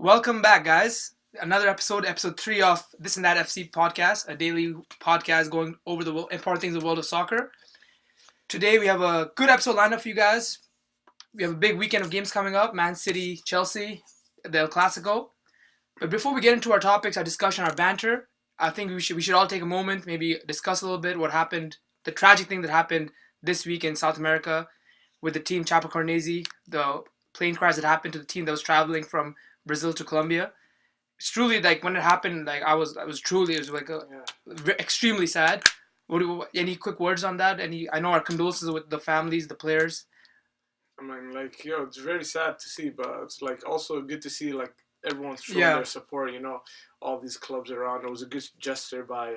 Welcome back, guys. Another episode 3 of This and That FC podcast, a daily podcast going over the important things of the world of soccer. Today we have a good episode lined up for you guys. We have a big weekend of games coming up: Man City, Chelsea, the Classico. But before we get into our topics, our discussion, our banter, I think we should all take a moment, maybe discuss a little bit what happened, the tragic thing that happened this week in South America with the team Chapecoense, the plane crash that happened to the team that was traveling from Brazil to Colombia. It's truly like when it happened, like it was extremely sad. Any quick words on that? I know our condolences with the families, the players. I mean, it's very sad to see, but it's also good to see everyone's showing their support. All these clubs around. It was a good gesture by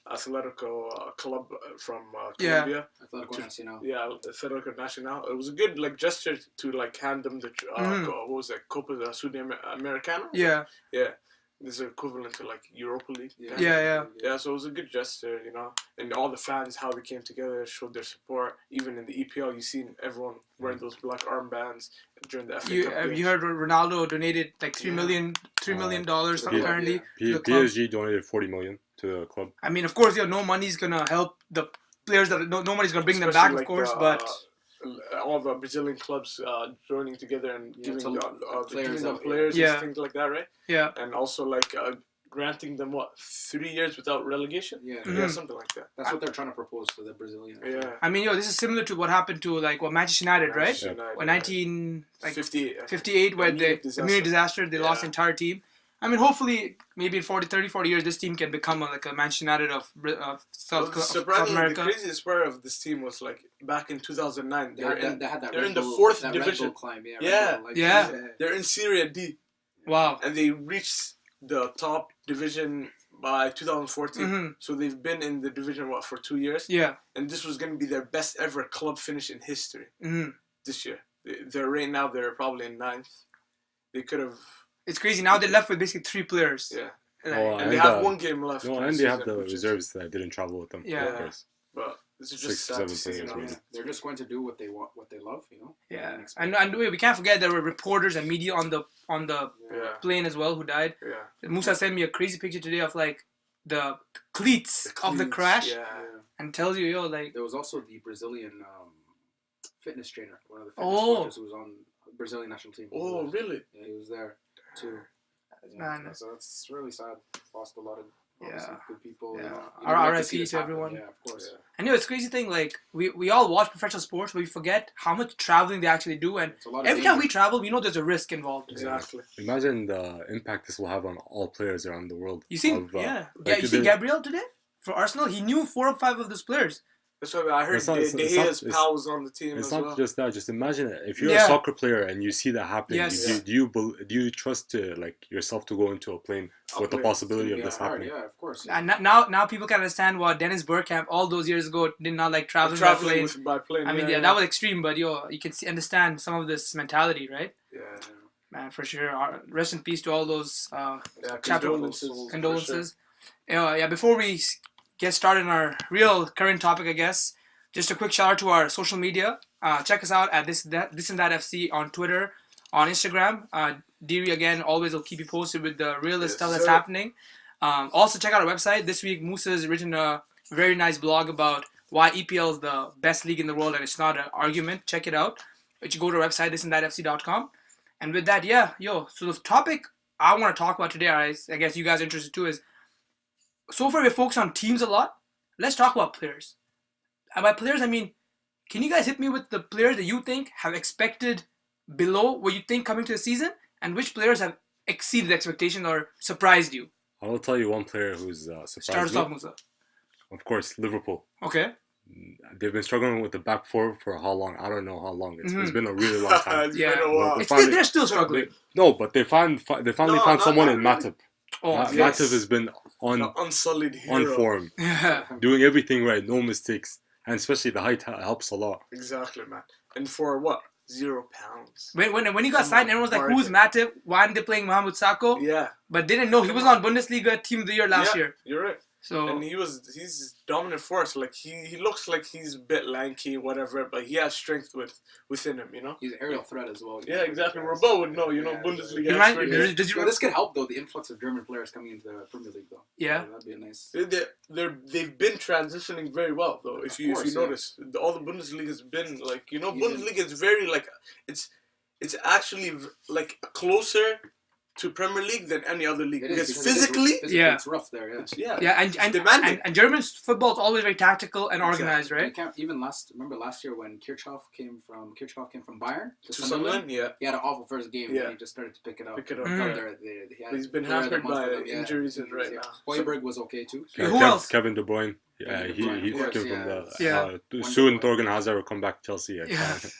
Atletico club from Colombia. Atletico Nacional. Yeah, Atletico Nacional. It was a good gesture to hand them the what was that, Copa Sudamericana? Yeah. Yeah. This is equivalent to Europa League. Yeah. So it was a good gesture, and all the fans, how they came together, showed their support. Even in the EPL, you seen everyone wearing those black armbands during the FA Cup games. You heard Ronaldo donated $3 million apparently. PSG donated $40 million to the club. I mean, of course, no money's gonna help the players. No money's gonna bring them back, of course, but. All the Brazilian clubs joining together and giving them players and things like that, right? Yeah. And also granting them 3 years without relegation? Yeah, something like that. That's what they're trying to propose for the Brazilian. Yeah. I mean, this is similar to what happened to Manchester United, right? United, 1958, where the immune disaster, they lost the entire team. I mean, hopefully, maybe in 40 years, this team can become a Manchester United of South America. The craziest part of this team was back in 2009. They're in the fourth division. Climb, They're in Serie D. Wow. And they reached the top division by 2014. Mm-hmm. So they've been in the division for 2 years. Yeah. And this was going to be their best ever club finish in history this year. They're right now. They're probably in 9th. They could have. It's crazy. Now they're left with basically 3 players. Yeah. And they have 1 game left. No, and they have the reserves that didn't travel with them. Yeah. But this is just sad to see. They're just going to do what they want, what they love, Yeah. And we can't forget there were reporters and media on the plane as well who died. Yeah. Musa sent me a crazy picture today of the cleats of the crash. Yeah. And tells you, There was also the Brazilian fitness trainer, one of the fitness coaches who was on the Brazilian national team. Oh, really? Yeah, he was there too. Man. So it's really sad. Lost a lot of good people. Yeah. RIP to everyone. Yeah, of course. Yeah. And it's crazy thing, we all watch professional sports, but we forget how much traveling they actually do. And every time we travel, we know there's a risk involved. Exactly. Imagine the impact this will have on all players around the world. You see, you see Gabriel today for Arsenal. He knew 4 or 5 of those players. That's what I heard. De Gea's pals on the team as well. It's not just that. Just imagine if you're a soccer player and you see that happening. Do you trust yourself to go into a plane with the possibility of this happening? Yeah, of course. And now people can understand why Dennis Bergkamp all those years ago did not like traveling by plane. I mean, that was extreme, but you can understand some of this mentality, right? Yeah. Man, for sure. Rest in peace to all those condolences. Sure. Before we get started on our real current topic, I guess, just a quick shout out to our social media. Check us out at this and that FC on Twitter, on Instagram. Deary, again, always will keep you posted with the realest stuff that's happening. Also, check out our website. This week, Musa has written a very nice blog about why EPL is the best league in the world, and it's not an argument. Check it out. You should go to our website, thisandthatfc.com. And with that, so the topic I want to talk about today, I guess you guys are interested too, is so far we focus on teams a lot. Let's talk about players. And by players, I mean, can you guys hit me with the players that you think have expected below what you think coming to the season, and which players have exceeded expectations or surprised you? I will tell you one player who's surprised Start us me. off, Musa. Of course, Liverpool. Okay. They've been struggling with the back four for how long? I don't know how long. It's been a really long time. Been a while. They're still struggling. No, but they finally found someone in Matip. Matip has been unsullied hero. on form, doing everything right, no mistakes, and especially the height helps a lot. Exactly, man. And for what? £0. When he got signed, everyone was like, "Who's Matip? Why aren't they playing Mohamed Sakho?" Yeah. But they didn't know he was on Bundesliga Team of the Year last year. You're right. So and he's dominant force. Like he looks like he's a bit lanky, whatever, but he has strength within him. He's an aerial threat as well. Yeah, exactly. Robert would know. Bundesliga. This could help though. The influx of German players coming into the Premier League though. Yeah, that'd be a nice. They've been transitioning very well though. If you notice, all the Bundesliga has been like Bundesliga is very like it's actually like closer to Premier League than any other league because physically, it's rough there. And German football is always very tactical and organized, right? Even last year when Kirchhoff came from Bayern to Sunderland, he had an awful first game. And he just started to pick it up. He's been hampered by injuries and right now. Højbjerg was okay too. Who else? Kevin De Bruyne. Yeah, he took him soon Thorgan Hazard will come back to Chelsea.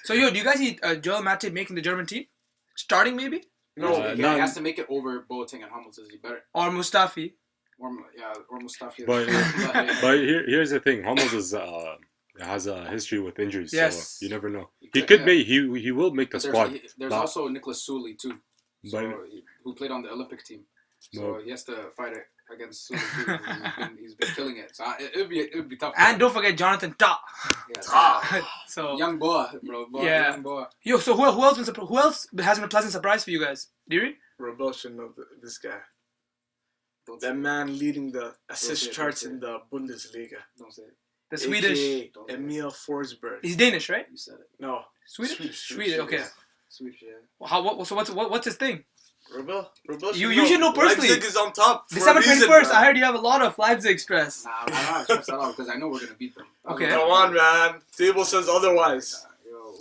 So do you guys see Joel Matip making the German team? Starting maybe? No, he has to make it over Boateng and Hummels. Is he better? Or Mustafi? Or Mustafi. But here's the thing: Hummels has a history with injuries, so you never know. He will make the squad. There's also Nicholas Sully too, who played on the Olympic team. So he has to fight it against Sully too. He's been killing it. So it would be tough. And don't forget Jonathan Tah. So young boy, bro. Young boy. Yo, so who else has been a pleasant surprise for you guys? Deary? Robel should know this guy. That man leading the assist charts in the Bundesliga. Don't say it. The Swedish Emil Forsberg. He's Danish, right? You said it. No. Swedish. Okay. Swedish, yeah. What's his thing? Robel you should know personally. Leipzig is on top. December 21st. I heard you have a lot of Leipzig stress. Nah, I don't have stress at all because I know we're gonna beat them. Okay. Come on, man. Table says otherwise.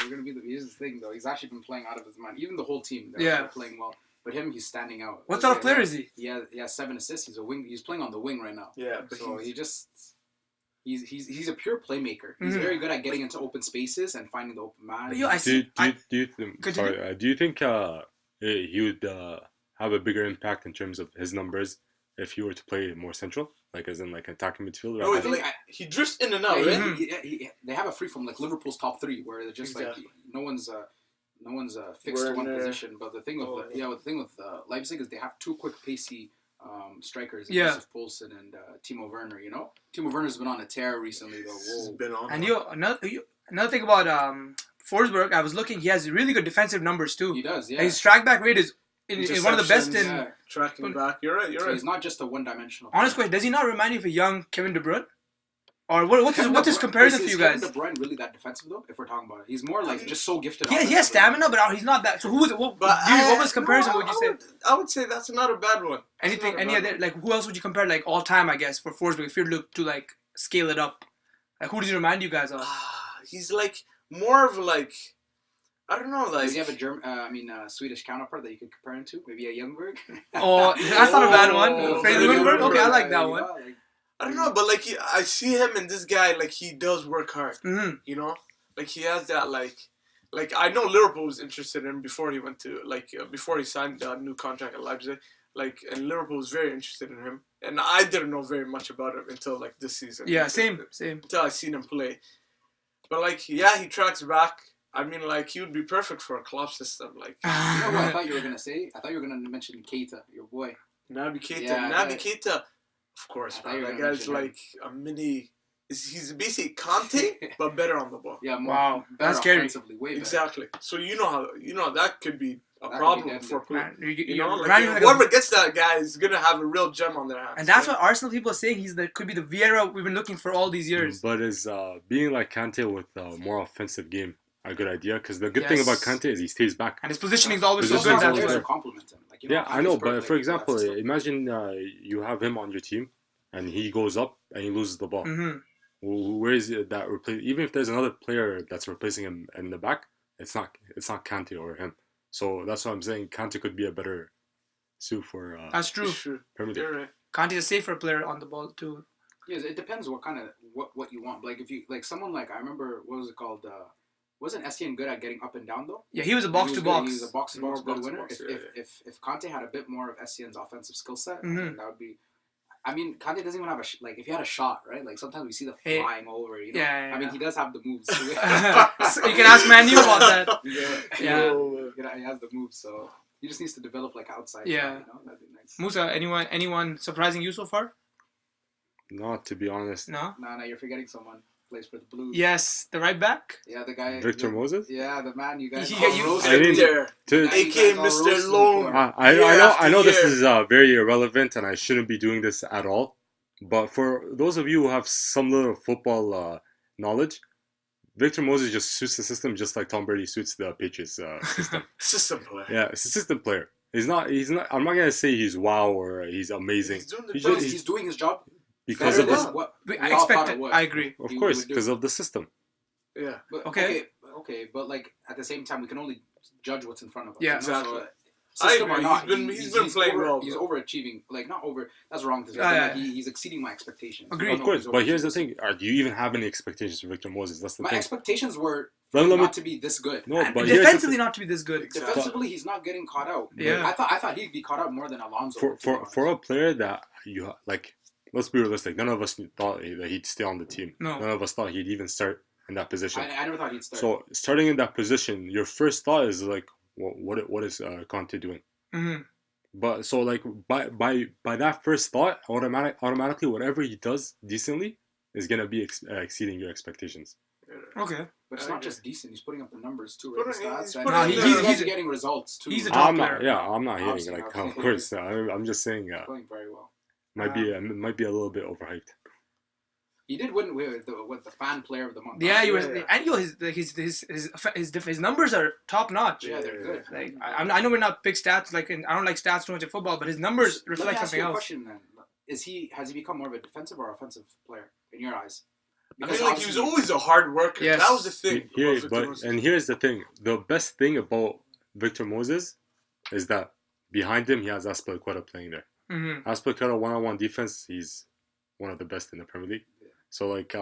We're gonna beat them. Here's the thing, though. He's actually been playing out of his mind. Even the whole team. They're playing well. But he's standing out. What sort of player is he? He has 7 assists. He's a wing. He's playing on the wing right now. Yeah, but so he's a pure playmaker. He's very good at getting into open spaces and finding the open man. Do you think he would have a bigger impact in terms of his numbers if he were to play more central, like as in like attacking midfield? No, I think he drifts in and out. Right? They have a free from like Liverpool's top 3, where they're just like no one's fixed to one position. But the thing with Leipzig is they have 2 quick, pacey strikers, Josef Poulsen and Timo Werner. Timo Werner's been on a tear recently though. He's been on. And another thing about Forsberg, I was looking. He has really good defensive numbers too. He does. Yeah. His track back rate is one of the best in tracking back. You're right. He's not just a one-dimensional. Honest question: does he not remind you of a young Kevin De Bruyne? Or what's his comparison for you guys? Is Kevin De Bruyne really that defensive though? If we're talking about it, he's more like just so gifted. Yeah, he has stamina, but he's not that. So who is it? What was comparison? Would you say? I would say that's not a bad one. Any other like who else would you compare like all time? I guess for Forsberg, if you look to like scale it up, like who does he remind you guys of? He's like more of like. I don't know, like... Does he have a Swedish counterpart that you could compare him to? Maybe a Ljungberg? Oh, that's not a bad one. Freddie Ljungberg? Okay, I like that one. I don't know, but like I see him and this guy, like he does work hard. Mm-hmm. Like he has that like I know Liverpool was interested in him before he went to before he signed a new contract at Leipzig. And Liverpool was very interested in him, and I didn't know very much about him until like this season. Yeah, same. Until I seen him play, but he tracks back. I mean, like, he would be perfect for a club system. Like, you know what I thought you were gonna say? I thought you were gonna mention Keita, your boy. Naby Keita, of course, man. That guy's like a mini. He's basically Conte, but better on the ball. Yeah, wow, that's scary. Exactly. So you know that could be a problem for Putin. Whoever gets that guy is gonna have a real gem on their hands. And that's what Arsenal people are saying. Could be the Vieira we've been looking for all these years. But is being like Kante with a more offensive game a good idea? Because the good thing about Kante is he stays back. And his positioning is always so good. Compliment him. I know, but for example, imagine you have him on your team and he goes up and he loses the ball. Mm-hmm. Where is it that replace? Even if there's another player that's replacing him in the back, it's not Kante or him. So that's what I'm saying. Kante could be a better suit for. That's true. You're right. Kante is a safer player on the ball too. Yes, it depends what you want. Like if you like someone like I remember what was it called. Wasn't Essien good at getting up and down though? Yeah, he was a box to box. He was a box to box good winner. If Kante had a bit more of Essien's offensive skill set, that would be. I mean, Kante doesn't even have if he had a shot, right? Like sometimes we see the flying over. Yeah. I mean, he does have the moves. So you can ask Manu about that. Yeah. He has the moves, so he just needs to develop like outside. Yeah. That'd be nice. Musa, anyone surprising you so far? Not to be honest. No. No, you're forgetting someone. Plays for the Blues. Yes, the right back. Yeah, the guy. Victor Moses. Yeah, the man you guys. I mean, AK Mr. Lone. I know this is very irrelevant, and I shouldn't be doing this at all. But for those of you who have some little football knowledge, Victor Moses just suits the system just like Tom Brady suits the Patriots system. System player. Yeah, it's a system player. He's not. I'm not gonna say he's wow or he's amazing. He's doing his job. Because of what I expected. I agree. Of course, because of the system. Yeah. But, okay, but like at the same time, we can only judge what's in front of us. Yeah, exactly. So, system or not, he's been playing well. He's overachieving. Like not over. That's wrong to say. Yeah. He's exceeding my expectations. Agreed. Of course, but here's the thing: do you even have any expectations for Victor Moses? That's the my thing. expectations were Let me- not to be this good. No, but defensively not to be this good. Exactly. Defensively, he's not getting caught out. Yeah. I thought he'd be caught out more than Alonso. for a player that you like. Let's be realistic. None of us thought that he'd stay on the team. No. None of us thought he'd even start in that position. I never thought he'd start. So starting in that position, your first thought is like, what is Conte doing? Mm-hmm. But so like by that first thought, automatically whatever he does decently is gonna be exceeding your expectations. Okay. But it's not just decent. He's putting up the numbers too. Right? He's he's getting results too. He's a top player. I'm not hating. Obviously, Like okay. of course, I'm just saying playing very well. might be a little bit overhyped. He did win with the fan player of the month. Yeah, he was, and his numbers are top notch. Yeah, they're good. Like I know we're not big stats. Like I don't like stats too much in football, but his numbers reflect something else. Let me ask you a question then: has he become more of a defensive or offensive player in your eyes? I mean, like he was always a hard worker. Yes. That was the thing. Here's the thing: the best thing about Victor Moses is that behind him he has Azpilicueta playing there. Mm-hmm. Azpilicueta one-on-one defense, he's one of the best in the Premier League. So like,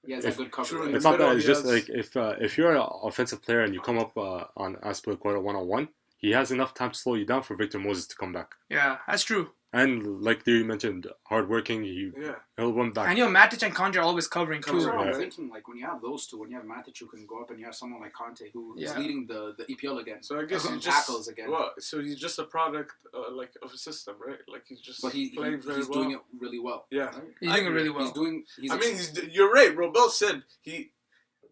he has a good cover. it's not that. It's just like if you're an offensive player and you come up on Azpilicueta one-on-one, he has enough time to slow you down for Victor Moses to come back. Yeah, that's true. And like you mentioned, hardworking, he'll run back. And Matic and Conte are always covering too. So I'm thinking like when you have those two, when you have Matic who can go up, and you have someone like Conte who is leading the EPL again. So I guess he's tackles again. So he's just a product like of a system, right? Like he's just playing very well. He's doing it really well. Yeah, right? He's doing it really well. You're right, bro. Bill said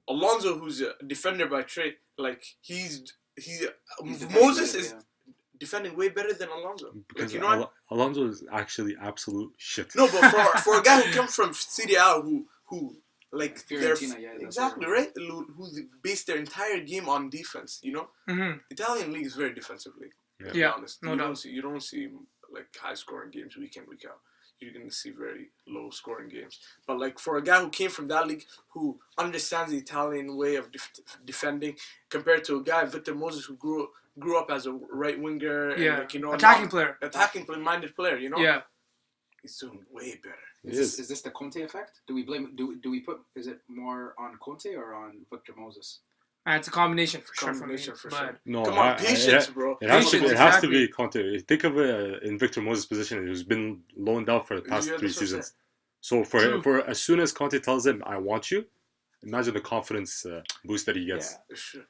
Alonso, who's a defender by trade, like he's Moses is defending way better than Alonso. Because like, Alonso is actually absolute shit. No, but for a guy who comes from Serie A, who like Fiorentina, exactly right, who based their entire game on defense. You know, Italian league is very defensive league. Yeah, to be honest. No doubt. You don't see like high scoring games week in, week out. You're going to see very low scoring games. But like for a guy who came from that league, who understands the Italian way of defending, compared to a guy Victor Moses who grew up as a right winger, and attacking minded player. You know, he's doing way better. Is this the Conte effect? Do we blame? Do we put? Is it more on Conte or on Victor Moses? It's a combination for sure. No, come on, patience, bro. It has to be Conte. Think of it in Victor Moses' position, who's been loaned out for the past 3 seasons. So for as soon as Conte tells him, "I want you," imagine the confidence boost that he gets. Yeah, sure.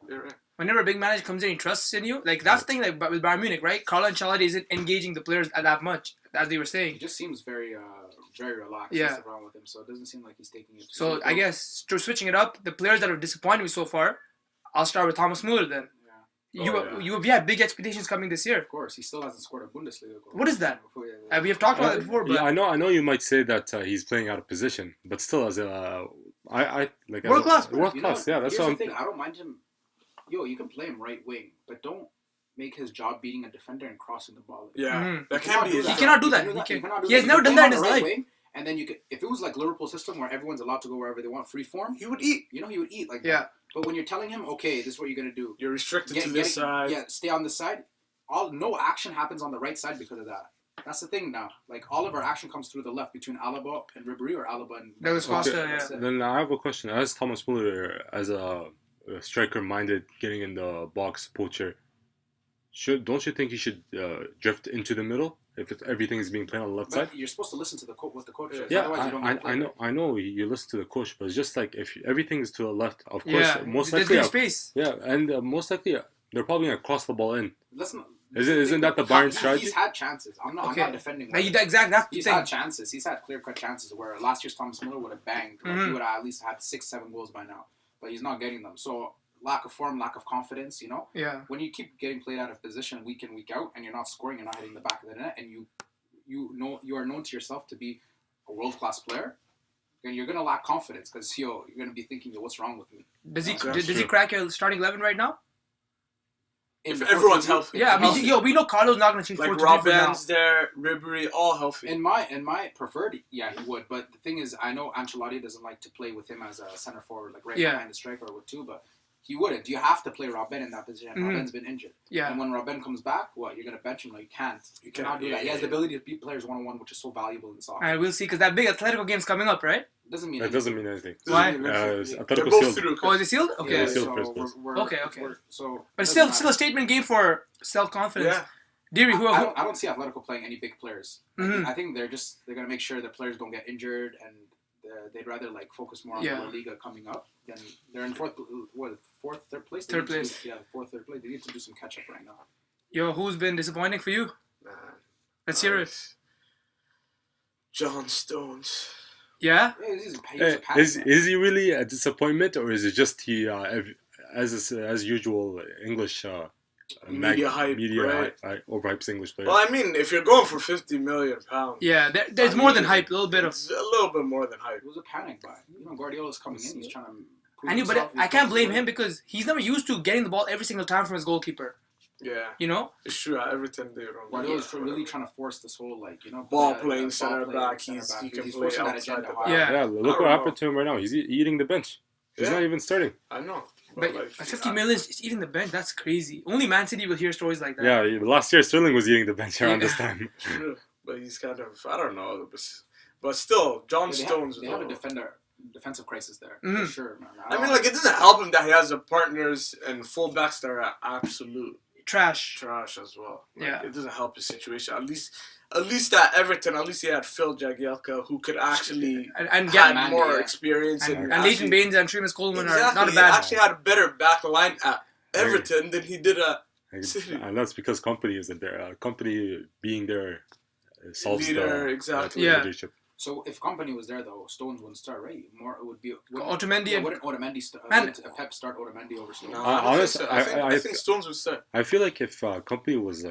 You're right. Whenever a big manager comes in and trusts in you, like that's the thing. Like with Bayern Munich, right? Carlo Ancelotti isn't engaging the players that much, as they were saying. He just seems very relaxed. Yeah. That's the problem with him. So it doesn't seem like he's taking it. So I guess switching it up, the players that have disappointed me so far, I'll start with Thomas Müller then. Yeah. You have big expectations coming this year. Of course, he still hasn't scored a Bundesliga goal. What is that? We have talked about it before, but I know you might say that he's playing out of position, but still as a world class. Yeah, that's what the thing. I don't mind him. You can play him right wing, but don't make his job beating a defender and crossing the ball. Yeah, that can't be. He cannot do that. He has never done that in his life. And then if it was like Liverpool system where everyone's allowed to go wherever they want, free form, he would eat. He would eat like that. But when you're telling him, okay, this is what you're gonna do. You're restricted to this side. Yeah, stay on this side. No action happens on the right side because of that. That's the thing now. Like all of our action comes through the left between Alaba and Ribery or Alaba and. Douglas Costa. Then I have a question. As Thomas Müller, as a striker-minded, getting in the box poacher, don't you think he should drift into the middle if everything is being played on the left side? You're supposed to listen to what the coach says. Yeah, I know you listen to the coach, but it's just like if everything is to the left, of course, most likely space. Yeah, and most likely they're probably gonna cross the ball in. Isn't that the Bayern strategy? He's had chances. I'm not defending him. Exactly. That's the He's thing. had chances. He's had clear-cut chances where last year's Thomas Müller would have banged. Like, he would have at least had 6-7 goals by now. But he's not getting them. So lack of form, lack of confidence, you know? Yeah. When you keep getting played out of position week in, week out, and you're not scoring, you're not hitting the back of the net, and you are known to yourself to be a world-class player, then you're going to lack confidence because, you're going to be thinking, what's wrong with me? Does he crack your starting 11 right now? If everyone's healthy. Yeah, I mean, we know Carlo's not going to change. Like Robben's there, Ribery, all healthy. In my preferred, yeah, he would. But the thing is, I know Ancelotti doesn't like to play with him as a center forward, like behind the striker or with two, but he wouldn't. You have to play Robben in that position. Robben's been injured. Yeah. And when Robben comes back, what, you're going to bench him? No, you can't. You cannot do that. He has the ability to beat players one-on-one, which is so valuable in soccer. And we'll see, because that big Atletico game's coming up, right? Doesn't mean anything. Why? They're both through. Oh, is it sealed? Okay. Yeah, sealed first place. Okay. So, but still a statement game for self-confidence. Yeah. Deary, I don't see Atletico playing any big players. I think they're going to make sure that players don't get injured, and they'd rather focus more on the La Liga coming up. Then they're in third place. Third place. Third place. They need to do some catch up right now. Yo, who's been disappointing for you? Let's hear it. John Stones. Yeah. Is he really a disappointment, or is it just he as usual English media hype overhypes English players? Well, I mean, if you're going for £50 million, yeah, there's more than hype. A little bit more than hype. It was a panic buy. Guardiola's coming in. He's trying to. But I can't blame him because he's never used to getting the ball every single time from his goalkeeper. Yeah. You know? It's true. Everything they wrong. Guardiola's really trying to force this whole ball playing center back. He can play outside the box. Yeah. Look what happened to him right now. He's eating the bench. He's not even starting. I know. But 50 million is eating the bench. That's crazy. Only Man City will hear stories like that. Yeah, last year Sterling was eating the bench around this time. True. But he's kind of, I don't know. But still, John Stones. They have a defensive crisis there. For sure, man. I mean, it doesn't help him that he has partners and fullbacks that are absolute trash as well. It doesn't help his situation. At least at Everton, at least he had Phil Jagielka, who could actually and get more experience. And Leighton Baines and Seamus Coleman are not a bad. He actually had a better back line at Everton than he did at City. And that's because company isn't there. Company being there solves leader, leadership. So if Company was there, though, Stones wouldn't start, right? More it would be Otamendi. Wouldn't Otamendi start? Wouldn't Pep start Otamendi over Stones? No, I think Stones would start. I feel like if Company was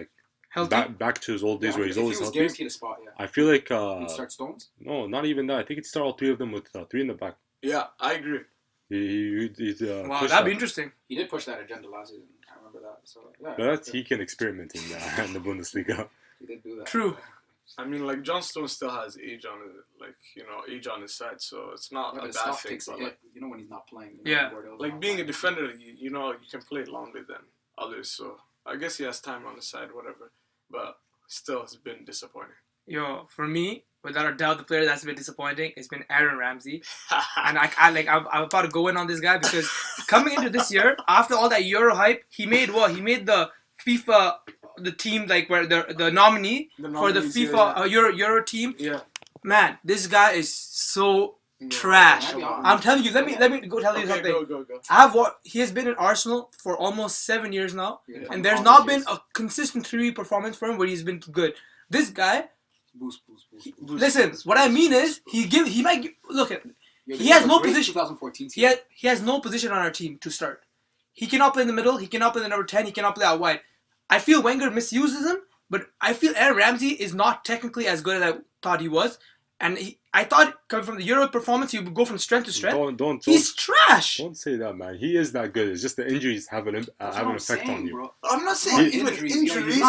back to his old days where he's always healthy, guaranteed a spot. Yeah. I feel like he'd start Stones. No, not even that. I think he'd start all three of them with three in the back. Yeah, I agree. Wow, that'd be interesting. He did push that agenda last season. I remember that. So yeah, but he can experiment in the Bundesliga. He did do that. True. I mean, John Stones still has age on his side, so it's not a bad thing. But when he's not playing. Being a defender, you can play longer than others, so I guess he has time on the side, whatever. But still, it's been disappointing. Yo, for me, without a doubt, the player that's been disappointing has been Aaron Ramsey, and I'm about to go in on this guy because coming into this year, after all that Euro hype, he made the FIFA. The team where the nominee for the FIFA Euro team. Yeah. Man, this guy is so trash. I'm telling you. Let me go tell you something. Go. He has been in Arsenal for almost 7 years now, and there's not been a consistent 3 performance for him where he's been good. This guy. Boost. Listen, what I mean is he might look at. He has no position. 2014. He has no position on our team to start. He cannot play in the middle. He cannot play the number 10. He cannot play out wide. I feel Wenger misuses him, but I feel Aaron Ramsey is not technically as good as I thought he was. And I thought coming from the Euro performance, he would go from strength to strength. He's trash. Don't say that, man. He is that good. It's just the injuries have an effect on you. Bro. I'm not saying even injuries.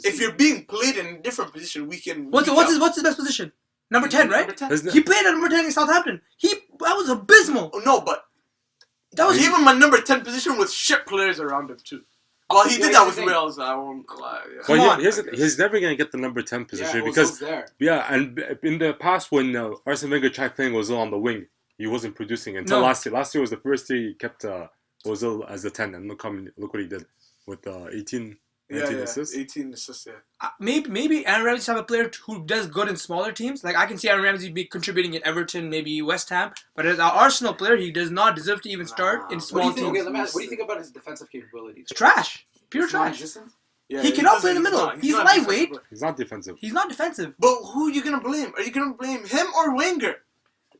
If you're being played in a different position, we can. What's his best position? Number 10, right? Number 10. He played at number 10 in Southampton. That was abysmal. Oh, no, but that was even my number 10 position with shit players around him too. Well, he did that with Wales. I won't lie. Well, he's never gonna get the number 10 position because and in the past when Arsene Wenger tried playing Ozil on the wing, he wasn't producing until last year. Last year was the first year he kept Ozil as the 10, and look what he did with 18 assists. 18 assists. Yeah. Maybe Aaron Ramsey have a player who does good in smaller teams. I can see Aaron Ramsey be contributing in Everton, maybe West Ham, but as an Arsenal player, he does not deserve to even start in small teams. What do you think about his defensive capabilities? It's trash. Pure trash. Non-existent? Yeah, He cannot play in the he's middle. not- He's not lightweight. defensive. He's not defensive. He's not defensive. But who are you gonna blame? Are you gonna blame him or Wenger?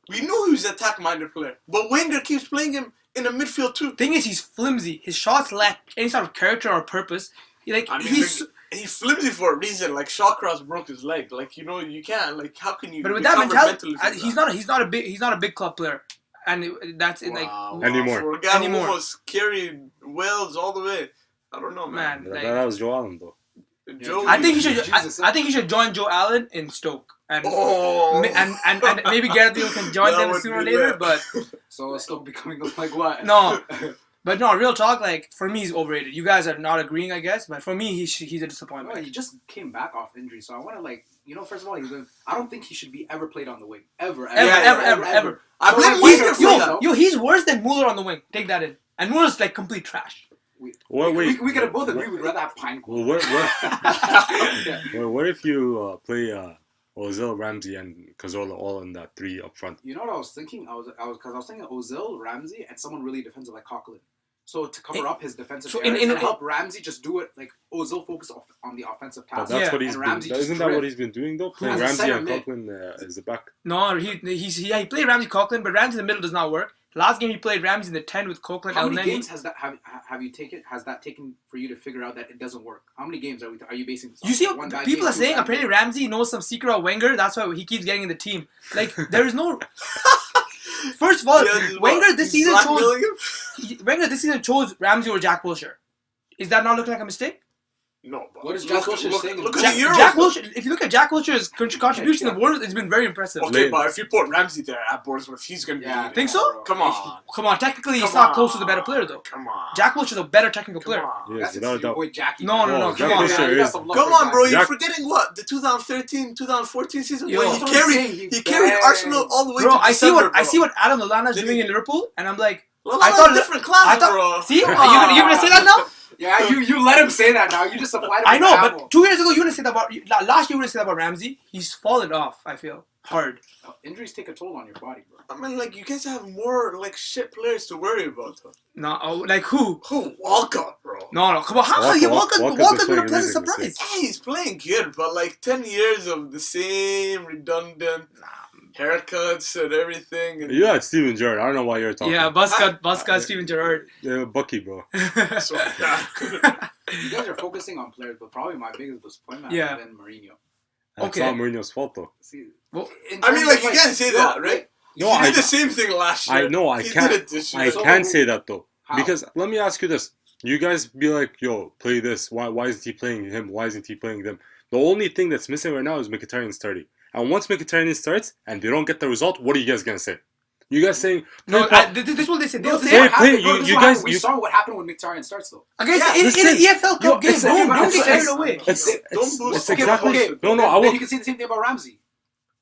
We knew he was an attack-minded player, but Wenger keeps playing him in the midfield too. Thing is, he's flimsy. His shots lack any sort of character or purpose. He's flimsy for a reason. Like Shawcross broke his leg. Like you can't. Like how can you? But with that recover mentality, mentally from he's not a big club player, and that's it. Like Anymore. For a guy who Anymore. almost carried Wales all the way. I don't know, man. man, That was Joe Allen though. Joe, I think he should. Jesus. I think he should join Joe Allen in Stoke, and Oh. and maybe Gareth Bale can join That them would sooner or be later. lit. But So it's still becoming like what? no, but no, real talk. Like for me, he's overrated. You guys are not agreeing, I guess. But for me, he's a Well, disappointment. he just came back off injury, so I want to first of all, I don't think he should be ever played on the wing. Ever. Ever. I blame So, Wenger for that. Yo, he's worse than Mueller on the wing. Take that in. And Mueller's like complete trash. We could have both agreed we'd rather have Pine Well, Cool. what if you play Ozil, Ramsey, and Cazorla all in that three up front? You know what I was thinking? I was thinking Ozil, Ramsey, and someone really defensive like Coughlin. So to cover up his defensive So errors in- and help Ramsey just do it, like Ozil focus on the offensive But task. that's Yeah. what he's And been. Ramsey just Isn't that what drift. he's been doing though? Playing As a Ramsey center and mid. Coughlin as the back. No, he played Ramsey Coughlin, but Ramsey in the middle does not work. Last game he played Ramsey in the 10 with Coughlin. How and many then games has that taken for you to figure out that it doesn't work? How many games are you basing this on? You see, One bad people game, are two saying bad apparently games? Ramsey knows some secret about Wenger. That's why he keeps getting in the team. Like there is no. First of all, Wenger this season chose Ramsey or Jack Wilshere. Is that not looking like a mistake? No, but What is Jack Wilshere saying? Look at Jack, the Euros. Jack Wilshere. If you look at Jack Wilshere's contribution to the World, it's been very impressive. Okay, but if you put Ramsey there at Bournemouth, he's gonna be. Yeah, eating Think it, so? bro. Come on. Come on, technically he's Come not on. close to the better player though. Come on. Jack Wilshere's a better technical Come player. on. Yes, That's without a your doubt. boy Jackie. No, man. come Jack on, Wilshere man. You got is- some love Come for on, that bro. guy. You're Jack- forgetting what? The 2013, 2014 season Yo, where that's what I'm saying, he he carried banged. Arsenal all the way Bro, to I December, see what Adam Lallana's Did doing he- in Liverpool, and I'm like, I I thought thought- different class, I thought, bro. see, Come you're gonna say that now? Yeah, you let him say that now. You just applied it. I know, Apple. but 2 years ago you wouldn't say that about last year. You wouldn't say that about Ramsey. He's fallen off. I feel hard. Injuries take a toll on your body, bro. I mean, like, you guys have more, like, shit players to worry about, though. No, like who? Who? Walcott, bro. No, come on. How Walker's Walker's been a playing pleasant amazing this surprise. Yeah, he's playing good, but, like, 10 years of the same redundant haircuts and everything. And You had Steven Gerrard. I don't know why you're talking. Yeah, Buscott, Steven Gerrard. Yeah, Bucky, bro. so, yeah. You guys are focusing on players, but probably my biggest disappointment Yeah. has been Mourinho. That's Okay. not Mourinho's fault though. See, Well, in I mean, terms like, of, you can't say that, right? No, he I- did the same thing last year. I know I He can't. did it this year. I So- can't say that though. How? Because let me ask you this: you guys be like, "Yo, play this. Why isn't he playing him? Why isn't he playing them?" The only thing that's missing right now is Mkhitaryan starting. And once Mkhitaryan starts and they don't get the result, what are you guys gonna say? You guys saying no, play this is what they said. No, They'll this say is what play- happened, bro. you- This you is what guys- happened. We you- saw what happened when Mkhitaryan starts, though. against Yeah, in listen. an EFL Cup game. it's- Don't it's- get carried it's- away. it's Don't boost it's it. exactly Okay, no. I then will. you can say the same thing about Ramsey.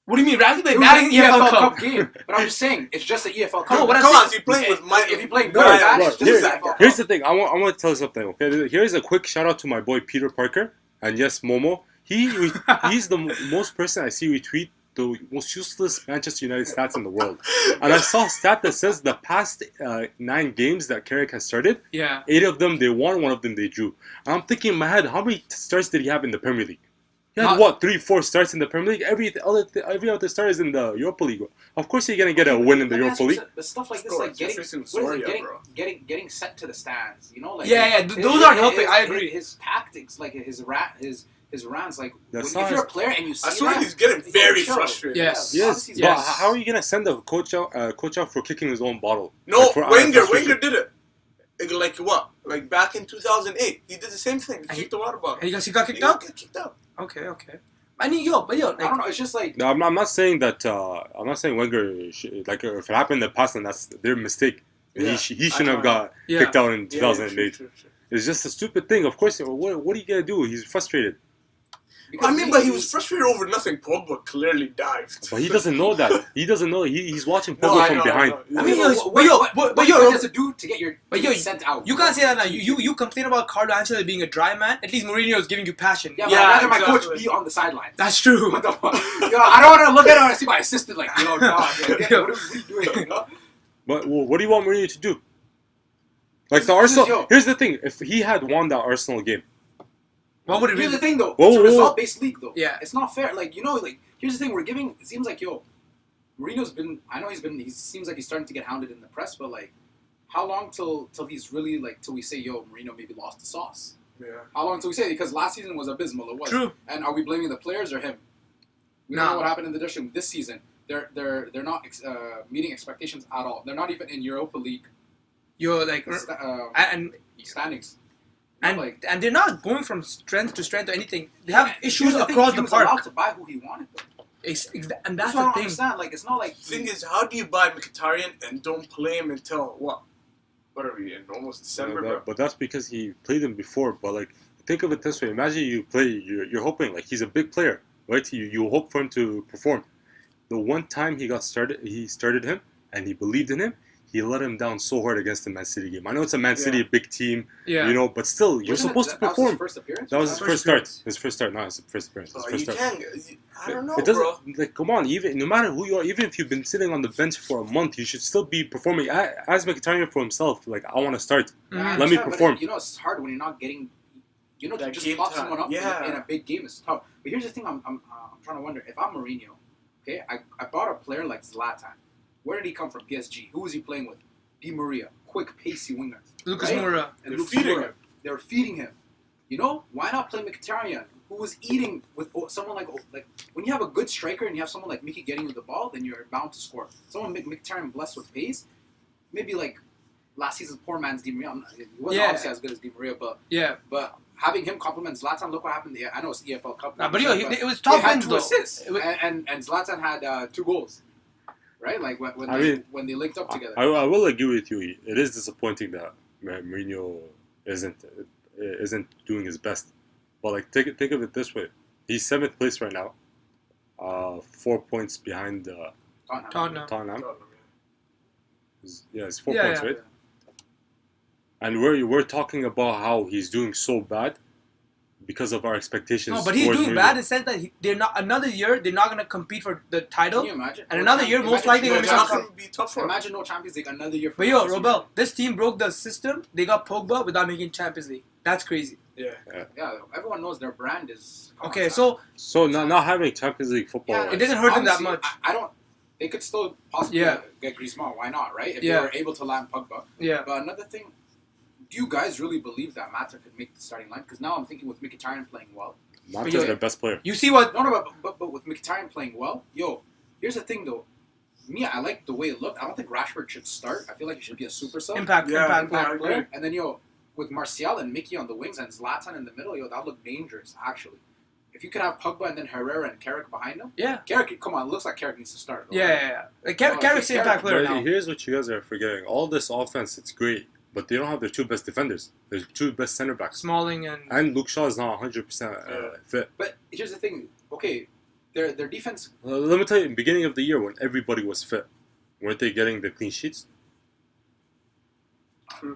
What do you mean? Ramsey played It was bad an in EFL Cup. game, but I'm just saying it's just an EFL Cup. No, what I'm Come saying- on, so you're playing with Mike. If you play good No, or bad, look, it's just here's, an EFL Cup. here's the thing. I want to tell you something. Okay, here's a quick shout out to my boy Peter Parker and yes, Momo. He's the most person I see retweet the most useless Manchester United stats in the world. And I saw a stat that says the past 9 games that Carrick has started, Yeah. 8 of them they won, 1 of them they drew. And I'm thinking in my head, how many starts did he have in the Premier League? He had Not- 3-4 starts in the Premier League. Every other start is in the Europa League. Of course, you're gonna get a win in the Let me Europa ask you League. something. But stuff like this, Of like course, you're getting, facing what is it, Soria, bro. getting sent to the stands. You know, like Yeah, those aren't helping. I agree. His tactics, like his rants, like That's if not you're a his- player and you see I swear that, he's getting you very chill. frustrated. Yes. Yes, Obviously, but yes. how are you gonna send a coach out for kicking his own bottle? No, Like, for Wenger frustration. did it. Like what? Like back in 2008, he did the same thing. And He kicked the water bottle. And he got He kicked got out? kicked out. Okay. I mean, yo, I don't like, know. It's just like No, I'm not saying that. I'm not saying Wenger. Like if it happened in the past, then that's their mistake. Yeah, He shouldn't have got Yeah. kicked out in Yeah, 2008. true. It's just a stupid thing. Of course, what are you gonna do? He's frustrated, I mean, but he was frustrated over nothing. Pogba clearly dived. but he doesn't know that. He doesn't know. He's watching No, Pogba I from know, behind. I mean, what does it do to get your But team yo, sent out? you can't say that now. You complain about Carlo Ancelotti being a dry man. At least Mourinho is giving you passion. Yeah, but Yeah, I'd rather my exactly. coach be on the sidelines. That's true. What the fuck? Yo, I don't want to look at him and see my assistant like, yo, dog, what are you doing? You know? But what do you want Mourinho to do? Like the Arsenal. Here's the thing: if he had won that Arsenal game, what would it be? Here's the thing, though. Whoa, It's a whoa. result-based league, though. Yeah. It's not fair. Like, here's the thing. We're giving. It seems like, Mourinho's been. I know he seems like he's starting to get hounded in the press, but like, how long till he's really like till we say, Mourinho maybe lost the sauce? Yeah. How long till we say it? Because last season was abysmal. It was. True. And are we blaming the players or him? We don't know what happened in the division this season. They're not meeting expectations at all. They're not even in Europa League. And standings. And they're not going from strength to strength or anything. They have issues the across he the was park. allowed to buy who he wanted, though. And That's that's what I the don't thing. understand. Like, it's not like The thing is, how do you buy Mkhitaryan and don't play him until what? What are we in? Almost December, bro? but that's because he played him before. But like, think of it this way: imagine you play. You're hoping like he's a big player, right? You hope for him to perform. The one time he started him, and he believed in him. He let him down so hard against the Man City game. I know it's a Man City, big team, but still, you're supposed to perform. That was his first appearance? That was his first start. His first start, not his first appearance. His first start. I don't know, It doesn't, bro. like, come on, even no matter who you are, even if you've been sitting on the bench for a month, you should still be performing. As Mkhitaryan for himself, like, I want to start. Yeah, Let me perform. But, it's hard when you're not getting, That just game plot time. someone up Yeah. in a big game is tough. But here's the thing: I'm trying to wonder if I'm Mourinho. Okay, I bought a player like Zlatan. Where did he come from? PSG. Who was he playing with? Di Maria, quick, pacey winger. Lucas right? Moura. And They're Lucas feeding Moura. him. They were feeding him. Why not play Mkhitaryan, who was eating with someone like when you have a good striker and you have someone like Mickey getting you the ball, then you're bound to score. Someone Mkhitaryan blessed with pace, maybe like last season's poor man's Di Maria. He wasn't obviously as good as Di Maria, but having him complement Zlatan, look what happened. I know it's EFL Cup. But it was tough had wins 2 though. assists, and Zlatan had 2 goals. Right, like when they linked up together. I will agree with you. It is disappointing that Mourinho isn't doing his best. But like, think of it this way: he's 7th place right now, 4 points behind Tottenham. It's 4 points, right? And we're talking about how he's doing so bad because of our expectations. No, but he's doing Mourinho. bad in the sense that they're not. Another year, they're not going to compete for the title. Can you imagine? And another year, most likely Yeah, going it's to not going to be tough for him. Imagine no Champions League another year. But Robel, this team broke the system. They got Pogba without making Champions League. That's crazy. Yeah. Yeah, everyone knows their brand is. Okay, so not having Champions League football. it doesn't hurt them that obviously, much. I don't. They could still possibly get Griezmann. Why not? Right? If they were able to land Pogba. Yeah. But another thing, do you guys really believe that Mata could make the starting line? Because now I'm thinking with Mkhitaryan playing well. Not just their best player. You see what? No, but with Mkhitaryan playing well, here's the thing though. Me, I like the way it looked. I don't think Rashford should start. I feel like he should be a super sub. Impact player. And then with Martial and Mickey on the wings and Zlatan in the middle, that looked dangerous actually. If you could have Pogba and then Herrera and Carrick behind him. Yeah. Carrick, come on, it looks like Carrick needs to start. Though, Yeah. Carrick's the impact player now. Here's what you guys are forgetting. All this offense, it's great, but they don't have their 2 best defenders. Their 2 best center backs. Smalling and Luke Shaw is not 100% fit. But here's the thing. Okay, their defense. Let me tell you, in the beginning of the year when everybody was fit, weren't they getting the clean sheets?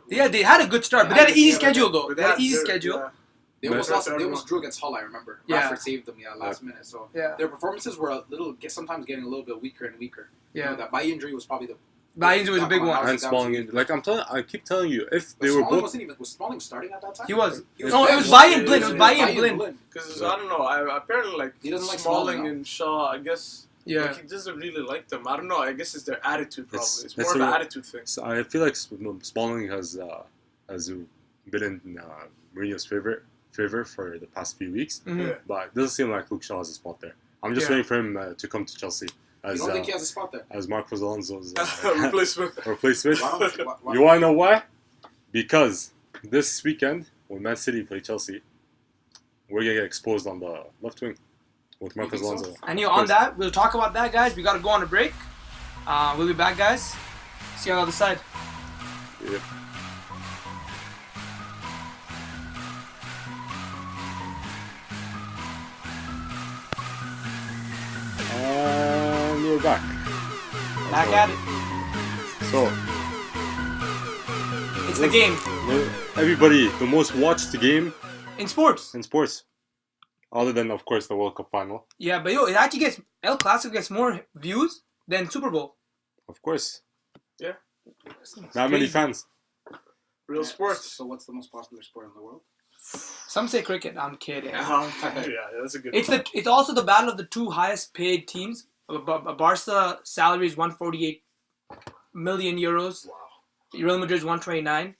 yeah, they had a good start, but they had an easy schedule though. They had an easy schedule. They almost drew against Hull, I remember. Yeah. Rashford saved them, last minute. So Yeah. their performances were sometimes getting a little bit weaker and weaker. Yeah. That Bailly injury was probably the. Bailly was a big one. And Smalling, I keep telling you, if they But were Smalling both, was Smalling starting at that time? He was. He was No, it fit. was Bailly and Blind. It It was was Bailly and Bailly Blind. Because I don't know. Apparently, like, He doesn't like Smalling Smalling, and Shaw, I guess. Yeah. Like, he doesn't really like them. I don't know. I guess it's their attitude, probably. It's more it's of an a- attitude thing. so I feel like Smalling has been in Mourinho's favor for the past few weeks, Mhm. Yeah. but it doesn't seem like Luke Shaw has a spot there. I'm just waiting for him to come to Chelsea You as don't think he has a spot there? as Marcos Alonso's Replacement. replacement. Why don't You want to know why? Because this weekend, when Man City play Chelsea, we're going to get exposed on the left wing with Marcos think so? Alonso. And on that, we'll talk about that, guys. We got to go on a break. We'll be back, guys. See you on the other side. Yep. And we're back. Back at it. So, It's the game. everybody, the most watched game In sports. in sports, other than, of course, the World Cup final. Yeah, but it actually gets... El Clasico gets more views than Super Bowl. Of course. Yeah. Not many fans. Real sports. So what's the most popular sport in the world? Some say cricket. I'm kidding. Yeah, that's a good one. It's also the battle of the two highest paid teams. Barca salary is 148 million euros. Wow. Real Madrid is 129.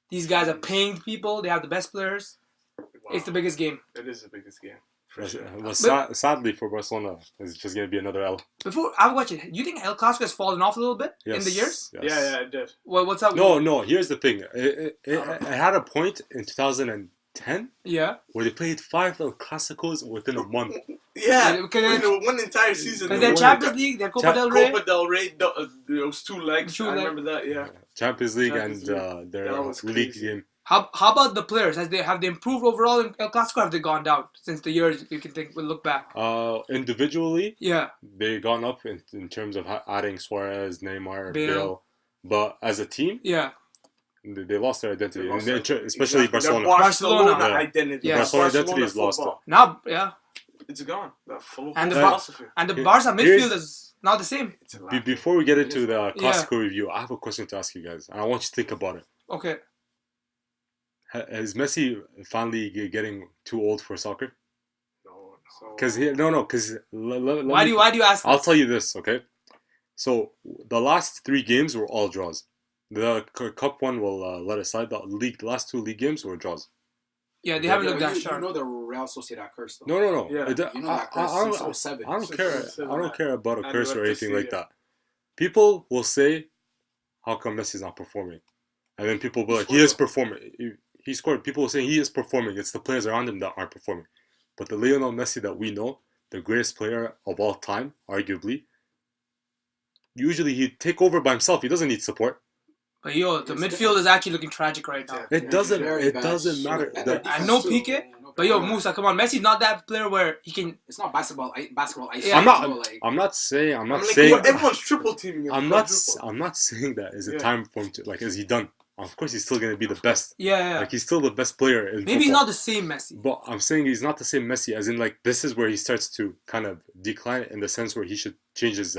These guys are paying people. They have the best players. Wow. It's the biggest game. It is the biggest game. For sure. But sadly for Barcelona, it's just going to be another L. Before I watch it, do you think El Clasico has fallen off a little bit in the years? Yes. Yeah, it did. Well, what's up? No. Here's the thing. It had a point in 2010 Yeah. where they played 5 El Clasicos within a month. Yeah, Because one entire season. Because they're Champions League, they're Copa del Rey. Copa del Rey, those 2 legs. I remember that. Yeah. Champions League Champions and their That was league crazy. game. How about the players? Have they improved overall in El Clasico? Or have they gone down since the years you can think? We'll look back. Individually, Yeah. they gone up in terms of adding Suarez, Neymar, Bale. Bale. But as a team, Yeah. they lost their identity, They lost and their- especially Their Barcelona. Barcelona Barcelona. identity. Yeah. Barcelona identity is lost. football. Now, yeah. It's gone. The full And the philosophy. And the Here- Barca midfield here's- is not the same. It's a lot. Before we get into the Yeah. Classico review, I have a question to ask you guys, and I want you to think about it. Okay. Is Messi finally getting too old for soccer? No. Because Why do you ask? I'll this? tell you this, okay? So the last 3 games were all draws. The cup one will let it slide. The last 2 league games were draws. Yeah, they haven't looked that You sharp. know the Real Sociedad curse, though. No. Yeah. You know that curse I since don't, 07. I don't Since care. 07, I don't care about a and curse or left anything the like stadium. that. People will say, "How come Messi's not performing?" And then people will be like, "He is performing. He scored." People will say he is performing. It's the players around him that aren't performing. But the Lionel Messi that we know, the greatest player of all time, arguably, usually he'd take over by himself. He doesn't need support. But yo, the It's midfield is actually looking tragic right now. Yeah. It doesn't. Very It bad. doesn't matter. And The- their defense no too. Piqué, But yo, Musa, come on, Messi's not that player where he can. It's not basketball ice. Yeah. I'm not. you know, like, I'm not saying. I'm not like, saying. everyone's triple teaming him. I'm not. quadruple. I'm not saying that is a Yeah. time for him to like. Is he done? Of course, he's still gonna be the best. Yeah. Like he's still the best player in Maybe he's football. not the same Messi. But I'm saying he's not the same Messi, as in like this is where he starts to kind of decline in the sense where he should change his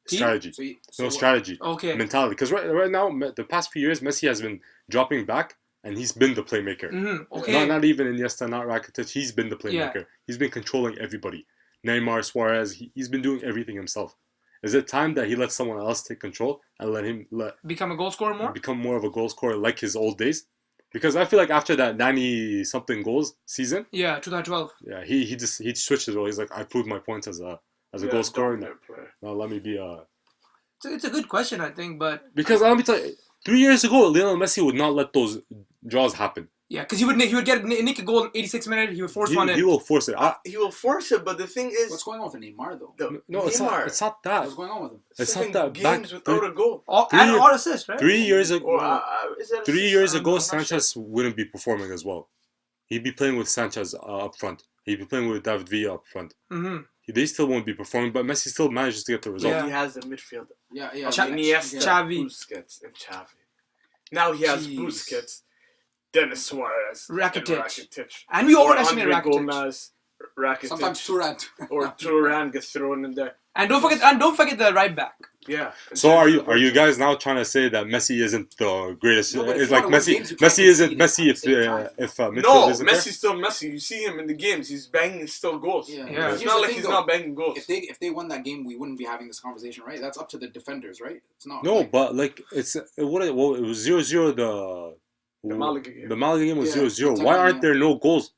strategy. so what- Strategy, Okay. mentality. Because right now, the past few years, Messi has been dropping back, and he's been the playmaker. Okay. Not even Iniesta, not Rakitic. He's been the playmaker. He's been controlling everybody. Neymar, Suarez. He's been doing everything himself. Is it time that he lets someone else take control and let him Become a goal scorer more? become more of a goal scorer like his old days? Because I feel like after that 90-something goals season, Yeah, 2012. yeah, he switched his role. He's like, I proved my points as a goal scorer. Now let me be a. It's a good question, I think, but Because let me tell you, 3 years ago, Lionel Messi would not let those draws happen. yeah, because he would get nick a goal in 86 minutes. He would force one in. He will force it. He will force it, but the thing is, What's going on with Neymar though? No, it's not. It's not that. What's going on with him? It's not 7 that. games without a goal. And all assists, right? 3 years ago. Or, is that 3 years I'm ago, not Sanchez wouldn't be performing as well. He'd be playing with Sanchez up front. He'd be playing with David Villa up front. Mm-hmm. They still won't be performing, but Messi still manages to get the sure. result. Yeah. He has the midfield. Yeah. Iniesta, Xavi. Busquets, and Xavi. Now he has Jeez. Busquets, Dennis Suarez, Rakitic. And we Or overestimate Andre Rakitic. Gomez, Rakitic. Sometimes Turan. or Turan gets thrown in there. And don't forget the right back. Yeah. So are you guys now trying to say that Messi isn't the greatest? No, but if It's you like wanna win Messi. games, you can't Messi isn't concede Messi at the same time. if midfield No, isn't Messi's still Messi. You see him in the games. He's banging still goals. Yeah. Yeah. It's Here's not the like thing, he's though. not banging goals. If they won that game, we wouldn't be having this conversation, right? That's up to the defenders, right? It's not. there. No, like, but like it's it was 0-0 The Malaga game. The Malaga game was Yeah, 0-0. it's Why like, aren't yeah. there no goals?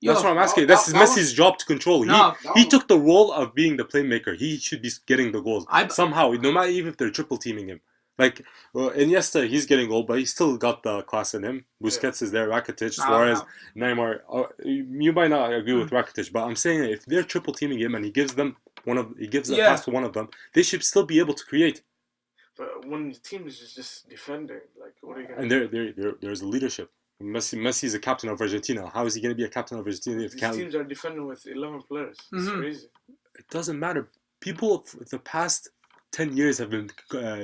Yo, That's what I'm asking. that- That's that Messi's job to control. No, He took the role of being the playmaker. He should be getting the goals I- somehow, no matter even if they're triple teaming him. Like Iniesta, he's getting goal, but he's still got the class in him. Busquets is there, Rakitic, Suarez, Neymar. You might not agree with Rakitic, but I'm saying if they're triple teaming him and he gives the pass to one of them, they should still be able to create. But when the team is just defending, like, what are you going And there's a leadership. Messi is a captain of Argentina. How is he going to be a captain of Argentina if he These can't? teams are defending with 11 players. It's Mhm. crazy. It doesn't matter. People for the past 10 years have been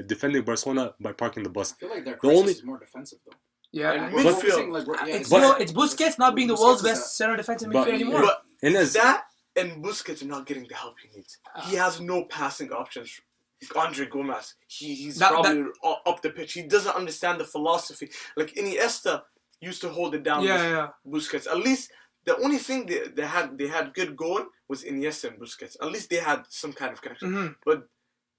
defending Barcelona by parking the bus. I feel like their The crisis only- is more defensive though. Yeah. And We're midfield. focusing, like, we're- yeah, It's Busquets not being the world's best center defensive But- midfielder anymore. But And as that and Busquets are not getting the help he needs. He has no passing options Andre Gomez, he's probably up the pitch. He doesn't understand the philosophy. Like Iniesta used to hold it down with Busquets. At least the only thing they had good going was Iniesta and Busquets. At least they had some kind of connection. Mm-hmm. But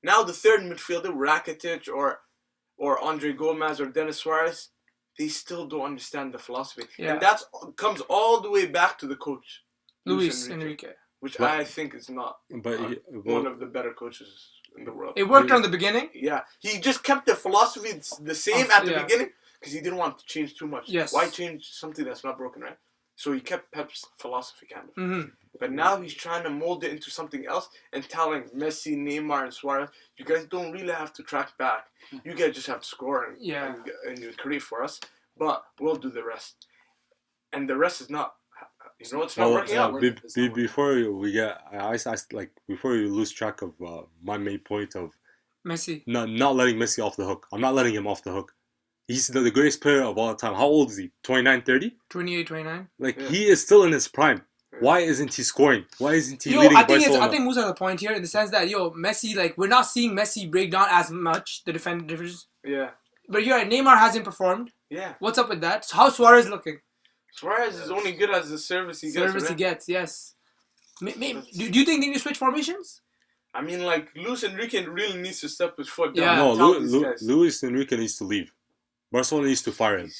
now the third midfielder, Rakitic or Andre Gomez or Denis Suarez, they still don't understand the philosophy. Yeah. And that comes all the way back to the coach, Luis Enrique. Which I think is not one of the better coaches in the world. It worked on the beginning. Yeah. He just kept the philosophy the same at the beginning because he didn't want to change too much. Yes. Why change something that's not broken, right? So he kept Pep's philosophy kind of. Mm-hmm. But now he's trying to mold it into something else and telling Messi, Neymar, and Suarez, you guys don't really have to track back. You guys just have to score and create for us. But we'll do the rest. And the rest is not, it's not working out. Before we get, before you lose track of my main point of Messi. Not letting Messi off the hook. I'm not letting him off the hook. He's the greatest player of all time. How old is he? 29, 30? 28, 29. He is still in his prime. Why isn't he scoring? Why isn't he leading Barcelona? I think Musa has a point here in the sense that, Messi, we're not seeing Messi break down as much, the defenders. Yeah. But you're right, Neymar hasn't performed. Yeah. What's up with that? So how's Suarez looking? Suarez is only good as the service he gets. Yes. Do you think they need to switch formations? I mean, Luis Enrique really needs to step his foot down. Yeah. No, Luis Enrique needs to leave. Barcelona needs to fire him.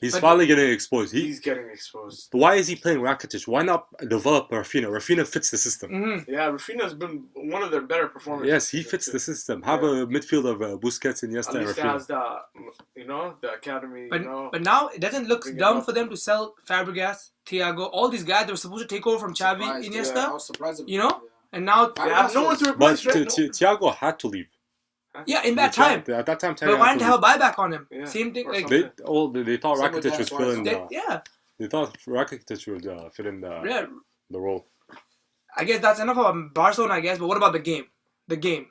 He's finally getting exposed. He's getting exposed. Why is he playing Rakitic? Why not develop Rafinha? Rafinha fits the system. Mm-hmm. Yeah, Rafinha's been one of their better performers. Yes, he fits the system. Have a midfield of Busquets, Iniesta, and Rafinha. Has the academy. But now it doesn't look dumb for them to sell Fabregas, Thiago, all these guys that were supposed to take over from Xavi, Iniesta. Yeah, I was surprised. And now they have no one to replace. But Thiago had to leave. Yeah, in that time. At that time, but why didn't they have a buyback on him? Yeah. Same thing. They thought Rakitic was filling They thought Rakitic would fit in the role. I guess that's enough about Barcelona, I guess. But what about the game? The game.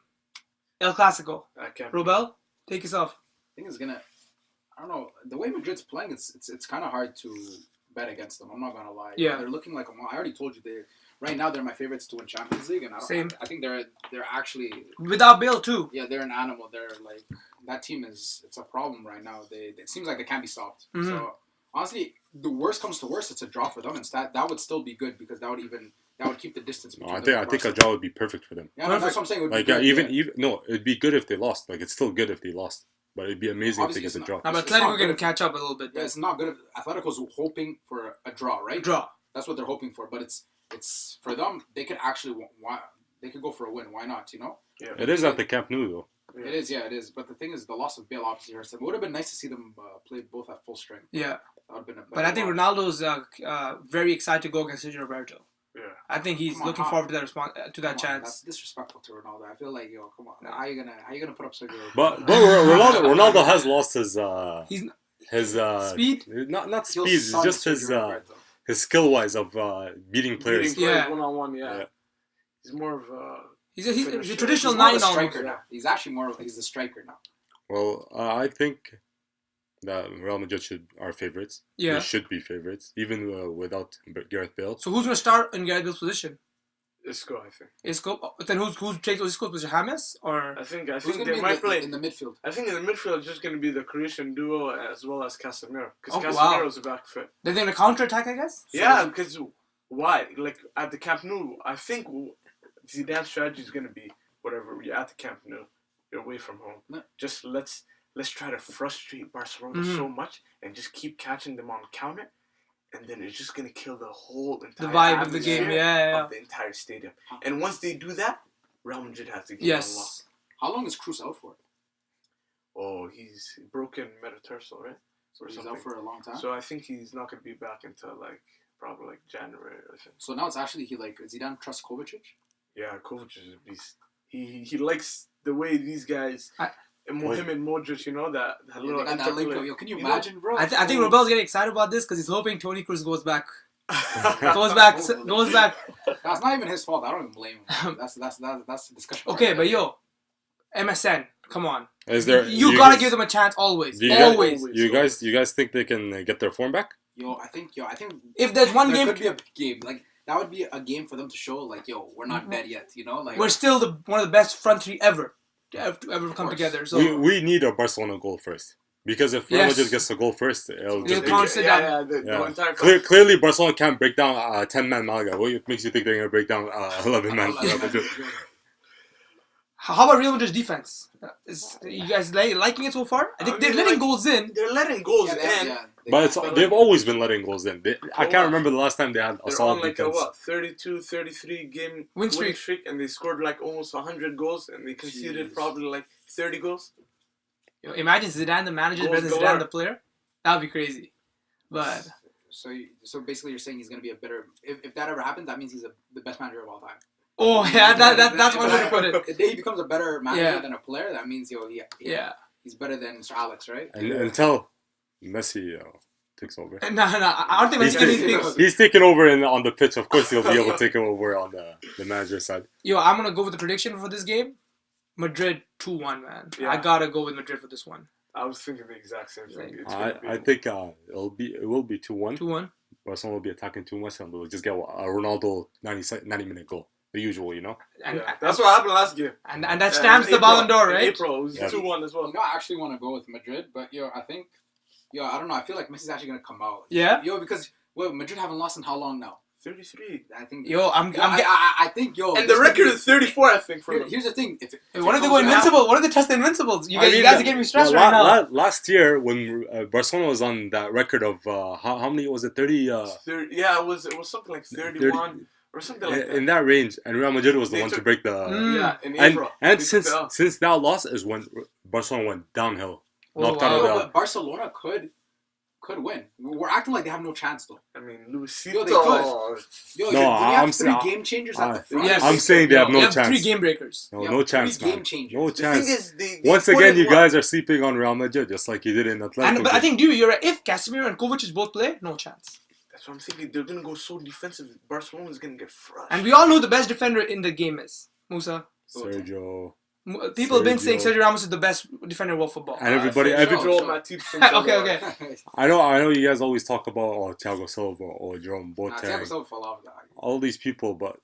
El Clasico. Robel, take us off. I think it's gonna. I don't know. The way Madrid's playing, it's kind of hard to bet against them. I'm not gonna lie. Yeah. They're looking like I already told you right now they're my favorites to win Champions League, and I think they're actually without Bale too. Yeah, they're an animal. They're that team it's a problem right now. It seems like they can't be stopped. Mm-hmm. So honestly, the worst comes to worst, it's a draw for them, and that would still be good because that would keep the distance between them. I think a draw would be perfect for them. Yeah, that's what I'm saying. It would be good, even it'd be good if they lost. It's still good if they lost, but it'd be amazing if they get a draw. But Atletico can catch up a little bit. Yeah, it's not good if Atletico's hoping for a draw, right? Draw. That's what they're hoping for, but it's for them. They could actually they could go for a win. Why not? Yeah. It is at the Camp Nou though. Yeah. It is. But the thing is, the loss of Bale obviously hurts them. It would have been nice to see them play both at full strength. Yeah. That would have been but I think Ronaldo's very excited to go against Sergio Roberto. Yeah. I think he's looking forward to that chance. That's disrespectful to Ronaldo. I feel like come on. How are you gonna put up Sergio? But Ronaldo has lost his his speed. Not speed. It's just his skill wise of beating players. One on one. Yeah. He's more of a. He's a traditional he's striker now. He's actually he's a striker now. Well, I think that Real Madrid are favorites. Yeah. They should be favorites, even without Gareth Bale. So who's going to start in Gareth Bale's position? Isco, I think. Isco? Then who takes Isco's position? James? Or? I think they might play in the midfield. I think in the midfield it's just going to be the Croatian duo as well as Casemiro. Because Casemiro's a back foot. They're going to counter-attack, I guess? Yeah, because why? At the Camp Nou, I think Zidane's strategy is going to be whatever. You're at the Camp Nou. You're away from home. No. Just let's try to frustrate Barcelona so much and just keep catching them on counter, and then it's just gonna kill the whole entire vibe of the game, of the entire stadium. And once they do that, Real Madrid has the game unlocked. How long is Cruz out for? Oh, he's broken metatarsal, right? So he's out for a long time. So I think he's not gonna be back until probably January or something. So now it's actually Zidane trusts Kovacic? Yeah, Kovacic is a beast. He likes the way these guys. Him and Modric, that little interplay. Can you imagine, bro? I think Robel's getting excited about this because he's hoping Toni Kroos goes back. goes back. That's not even his fault. I don't even blame him. That's the discussion. Okay, but MSN, come on. You gotta give them a chance always. Always. You guys think they can get their form back? I think if there's one game, could be a game that would be a game for them to show we're not dead yet. we're still one of the best front three ever. to ever come together. So we need a Barcelona goal first. Because if Real Madrid gets a goal first, it'll just be... Clearly, Barcelona can't break down a 10-man Malaga. What makes you think they're going to break down 11-man Real Madrid? How about Real Madrid's defense? You guys liking it so far? I think they're letting goals in. They're letting goals in. But they've always been letting goals in. I can't remember the last time they had a solid defense. They're on 32, 33 game win streak, and they scored like almost 100 goals, and they conceded probably like 30 goals. Imagine Zidane the manager better than Zidane the player. That would be crazy. But so basically, you're saying he's going to be a better. If that ever happens, that means he's the best manager of all time. Oh yeah, that's one way to put it. The day he becomes a better manager than a player, that means he's better than Sir Alex, right? And until Messi takes over. No, I don't think Messi he's taking over on the pitch. Of course, he'll be able to take over on the manager side. I'm gonna go with the prediction for this game. Madrid 2-1, man. Yeah. I gotta go with Madrid for this one. I was thinking the exact same thing. I think it will be 2-1. 2-1. Barcelona will be attacking too much, and we'll just get a Ronaldo 90-minute goal. The usual, you know. And that's what happened last game. And that stamps the Ballon d'Or, right? April, it was 2-1 as well. I actually want to go with Madrid, but I think, I don't know. I feel like Messi's actually gonna come out. Yeah. Because Madrid haven't lost in how long now? 33. I think. I think. And the record is 34. I think for them. Here's the thing. What if they go invincible? What if they test the invincibles? You guys are getting me stressed right now. Last year when Barcelona was on that record of how many was it? 30. 30. Yeah, it was something like 31 or something like that. In that range, and Real Madrid was the one to break the. In April. And since that loss is when Barcelona went downhill. But Barcelona could win. We're acting like they have no chance, though. I mean, Luisito. They could. I'm saying game changers at the front. Yes, I'm saying they have no chance. 3 game breakers. No chance, man. Game changers. No chance. The thing is, once again, you guys are sleeping on Real Madrid, just like you did in Atletico. But I think, you're right. If Casemiro and Kovacic both play, no chance. That's what I'm thinking. They're gonna go so defensive. Barcelona's gonna get frustrated. And we all know who the best defender in the game is. Musa. Sergio. People have been saying Sergio Ramos is the best defender of world football. And everybody. Okay. I know you guys always talk about Thiago Silva or Jerome Boateng. Thiago Silva fell off that. All these people, but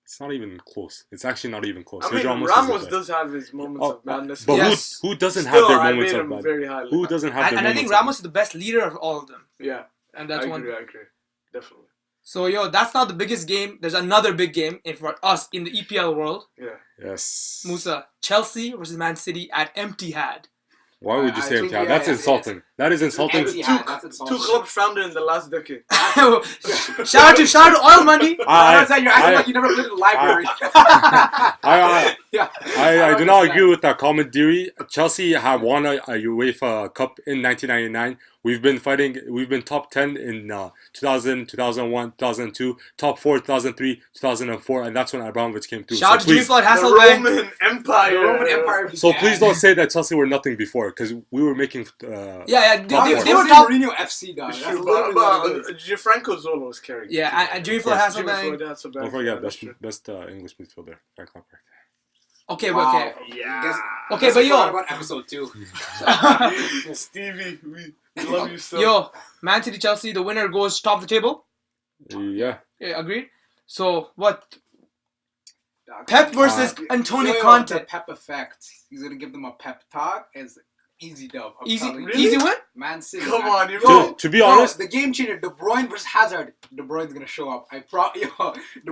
it's not even close. It's actually not even close. I mean, Ramos does have his moments of madness. But who doesn't have their moments of madness? Who doesn't have their moments? And I think Ramos is the best leader of all of them. Yeah. And that's I agree. Definitely. So, that's not the biggest game. There's another big game for us in the EPL world. Yeah. Yes. Musa, Chelsea versus Man City at Etihad. Why would you say Etihad? That's insulting. That is insulting. Two clubs founded in the last decade. Shout out to Oil Money. You're acting like you never played in the library. I do not agree with that comment, Deary. Chelsea have won a UEFA Cup in 1999. We've been fighting. We've been top 10 in 2000, 2001, 2002, top 4, 2003, 2004, and that's when Abramovich came through. Shout out to Jimmy Floyd The Hasselbank. Roman Empire. So please don't say that Chelsea were nothing before, because we were making. They were top Mourinho FC, guys. Gianfranco Zola was carrying. Yeah, and Jimmy Floyd Hasselbank. Don't forget best English midfielder, Frank Lampard. Okay, wow. Okay. Yeah. Okay, but about episode 2. Stevie, we love you so. Man City Chelsea, the winner goes top of the table. Yeah. Agreed. So what? Pep versus Antonio Conte. The Pep effect. He's gonna give them a pep talk. It's easy dub. Easy win. Man City. Come on, to be honest, the game changer, De Bruyne versus Hazard. De Bruyne's gonna show up. We're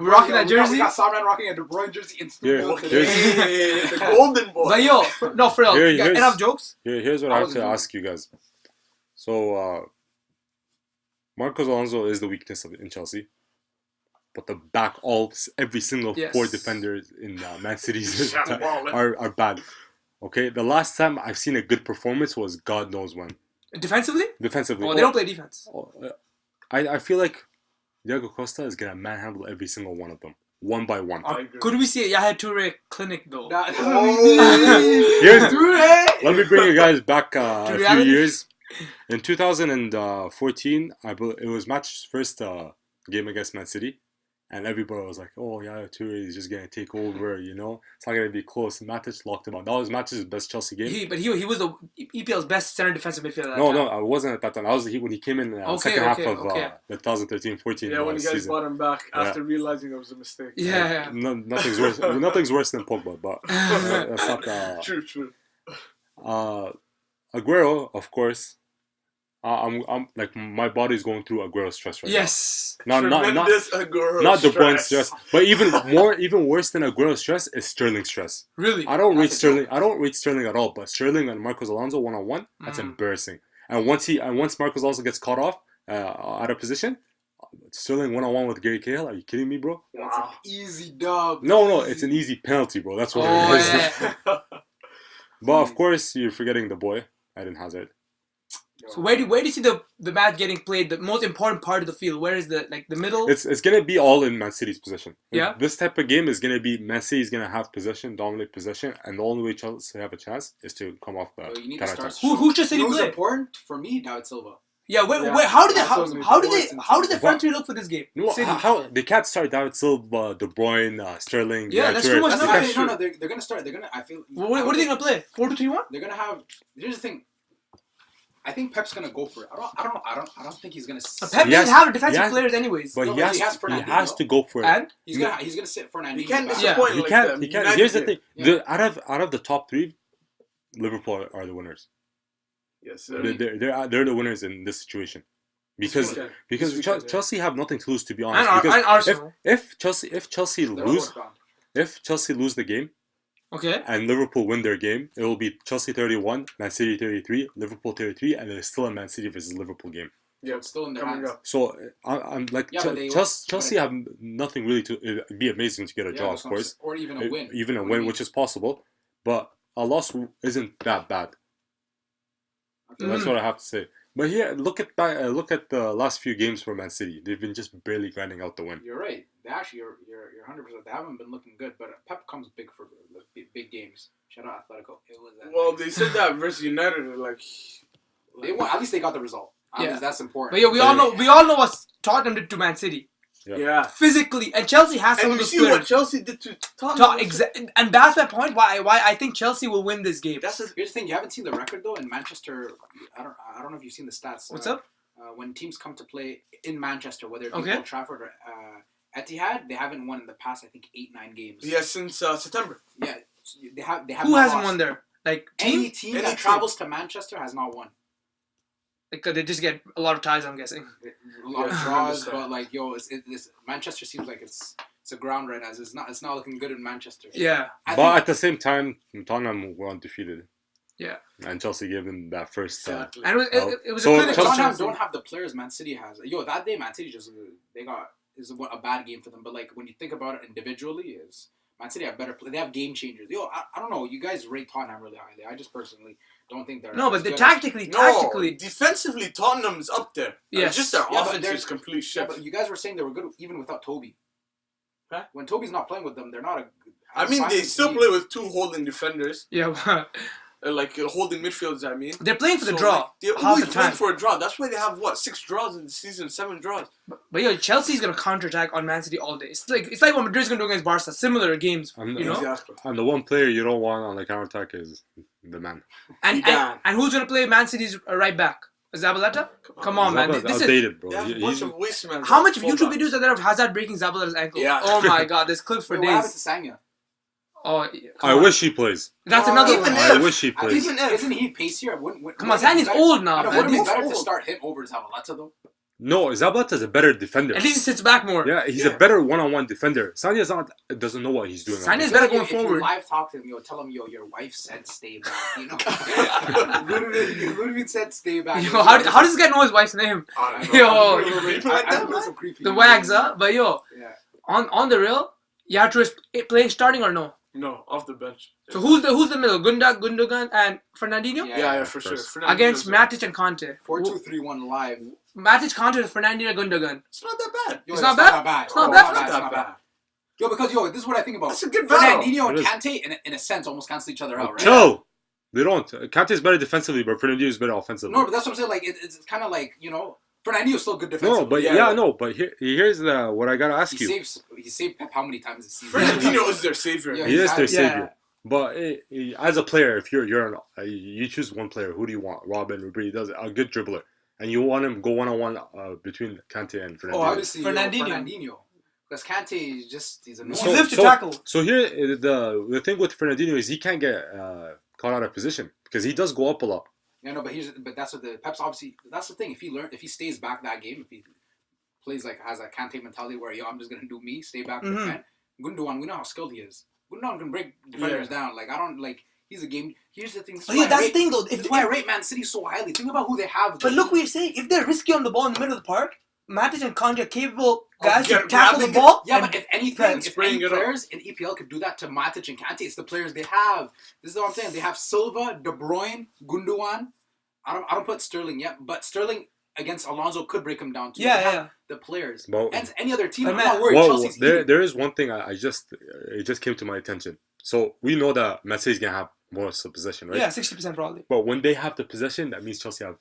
rocking that jersey. We got Samran rocking a De Bruyne jersey instantly. The golden boy. But for real, enough jokes. Here's what I have to ask you guys. So, Marcos Alonso is the weakness in Chelsea, but every single 4 defenders in Man City's are bad. Okay, the last time I've seen a good performance was God knows when. Defensively. Oh, they don't play defense. I feel like Diego Costa is gonna manhandle every single one of them, one by one. Could we see a Yahya Toure clinic though? Let me bring you guys back a few years. In 2014, it was Match's first game against Man City. And everybody was like, "Oh yeah, Toure is just gonna take over. You know, it's not gonna be close." Matic locked him out. That was Matic's best Chelsea game. He was the EPL's best center defensive midfielder. No, I wasn't at that time. I was when he came in second half of the 2013-14 Yeah, when you guys season. brought him back after realizing it was a mistake. Yeah. Nothing's worse. Nothing's worse than Pogba, but that's not. True. Aguero, of course. I'm like my body's going through Aguero stress right now. Not Aguero De Bruyne stress, but even worse than Aguero stress is Sterling stress. Really? I don't rate Sterling at all, but Sterling and Marcos Alonso 1-on-1, that's embarrassing. And once Marcos Alonso gets caught off out of position, Sterling 1-on-1 with Gary Cahill. Are you kidding me, bro? That's an easy dub. No, it's an easy penalty, bro. That's what it is. Yeah. But of course, you're forgetting the boy, Eden Hazard. So where do you see the match getting played? The most important part of the field. Where is the middle? It's gonna be all in Man City's possession. Yeah. This type of game is gonna be Man City's gonna have possession, dominate possession, and the only way Chelsea have a chance is to come off the counter-attack. Who should City play? play? Important for me, David Silva. Yeah. Wait. How did the front three look for this game? No, how they can't start David Silva, De Bruyne, Sterling. Yeah, that's too much. No, they're gonna start. I feel. What are they gonna play? 4-2-3-1? They're gonna have. Here's the thing. I think Pep's gonna go for it. I don't think he's gonna. Pep doesn't have defensive players anyways. But he has to go for it. And he's gonna sit Fernandinho. He can't disappoint. He can't. Here's the thing. Yeah. Out of the top three, Liverpool are the winners. Yes, they're the winners in this situation. Because Chelsea have nothing to lose, to be honest. And Arsenal. If Chelsea lose the game, okay, and Liverpool win their game, it will be Chelsea 31, Man City 33, Liverpool 33, and there's still a Man City versus Liverpool game. Yeah, it's still in their hands. So I'm like Chelsea have nothing really to. It'd be amazing to get a draw, of course, or even a win. Even a win, which is possible, but a loss isn't that bad. That's what I have to say. But here, look at the last few games for Man City. They've been just barely grinding out the win. You're right. Actually, you're 100%. They haven't been looking good, but Pep comes big for big games. Shout out Atletico. Well, they said that versus United, they won. At least they got the result. Yeah, that's important. But yeah, we all know what Tottenham did to Man City. Yeah. Physically, and Chelsea has some of those players. What Chelsea did to Tottenham. And that's my point. Why I think Chelsea will win this game. Here's the thing. You haven't seen the record though in Manchester. I don't know if you've seen the stats. What's up? When teams come to play in Manchester, whether it be Old Trafford or Etihad, they haven't won in the past. I think 8-9 games. Yeah, since September. Yeah, they have. Who hasn't won there? Like any team that travels to Manchester has not won. Because they just get a lot of ties, I'm guessing. A lot of draws, but it's Manchester seems like it's a ground right now. It's not looking good in Manchester. Yeah. But at the same time, Tottenham were undefeated. Yeah. And Chelsea gave them that first. Exactly. And it was so a Tottenham don't have the players Man City has. That day Man City is a bad game for them. But when you think about it individually, Man City have better play. They have game changers. I don't know. You guys rate Tottenham really highly. I just personally don't think they're. No, but tactically, defensively, Tottenham is up there. Yes. Just their offense is complete shit. Yeah, but you guys were saying they were good even without Toby. Huh? When Toby's not playing with them, they're not a. I mean, they still play with two holding defenders. Yeah. Holding midfielders, I mean. They're playing for the draw. They're always playing for a draw. That's why they have, 6 draws in the season, 7 draws. But Chelsea's going to counterattack on Man City all day. It's like what Madrid's going to do against Barca. Similar games, Exactly. And the one player you don't want on the counterattack is the man. And who's going to play Man City's right back? Zabaleta? Come on, man. This outdated, is bro. How much YouTube videos are there of Hazard breaking Zabaleta's ankle? Yeah. Oh my god, there's clips for days. What happened to Sanya? Oh, I wish he plays. That's another even one. if. I wish he plays. Isn't he pacier? Come on, Sanya's old now. Wouldn't it be better to start him over Zabaleta though? No, Zabaleta's a better defender. At least he sits back more. Yeah, he's a better one-on-one defender. Sanya's doesn't know what he's doing. Sanya's better going forward. If you live talk to him, tell him, your wife said stay back. Literally said stay back. How does this guy know his wife's name? The wags, huh? But on the real, you have to play starting or no? No, off the bench. So who's the middle? Gundogan and Fernandinho? Yeah, for sure. Against Matic and Conte. 4-2-3-1 live. Matic, Conte, Fernandinho, Gundogan. It's not that bad. It's not bad? It's not bad. Because this is what I think about. That's a good battle. Fernandinho and Kante, in a sense, almost cancel each other out, right? No, they don't. Kante is better defensively, but Fernandinho is better offensively. No, but that's what I'm saying. It's kind of like, Fernandinho's still good defensively. No, but but here's what I gotta ask he you. He saved Pep how many times this season? Fernandinho is their savior. Yeah, He is their savior. But as a player, if you choose one player, who do you want? Robin, Ribery does a good dribbler, and you want him to go 1-on-1 between Kante and Fernandinho. Oh, obviously Fernandinho. Because Kante is he's annoying. He lives to tackle. So here the thing with Fernandinho is he can't get caught out of position because he does go up a lot. Yeah, no, but that's what Pep's obviously. That's the thing. If he stays back that game, if he plays has a Kante mentality where I'm just gonna do me, stay back, defend. Gundogan, we know how skilled he is. Gundogan can break defenders down. Like I don't like. He's a game. Here's the thing. That's the thing though. That's why I rate Man City so highly. Think about who they have. But look what you're saying. If they're risky on the ball in the middle of the park, Matic and Conte are capable guys to tackle the ball. Yeah, but if any players in EPL could do that to Matic and Kante, it's the players they have. This is what I'm saying. They have Silva, De Bruyne, Gundogan. I don't put Sterling yet, but Sterling against Alonso could break him down too. The players. Well, and any other team, I'm not worried. Chelsea's there is one thing it just came to my attention. So we know that Man City's gonna have most of the possession, right? Yeah, 60% probably. But when they have the possession, that means Chelsea have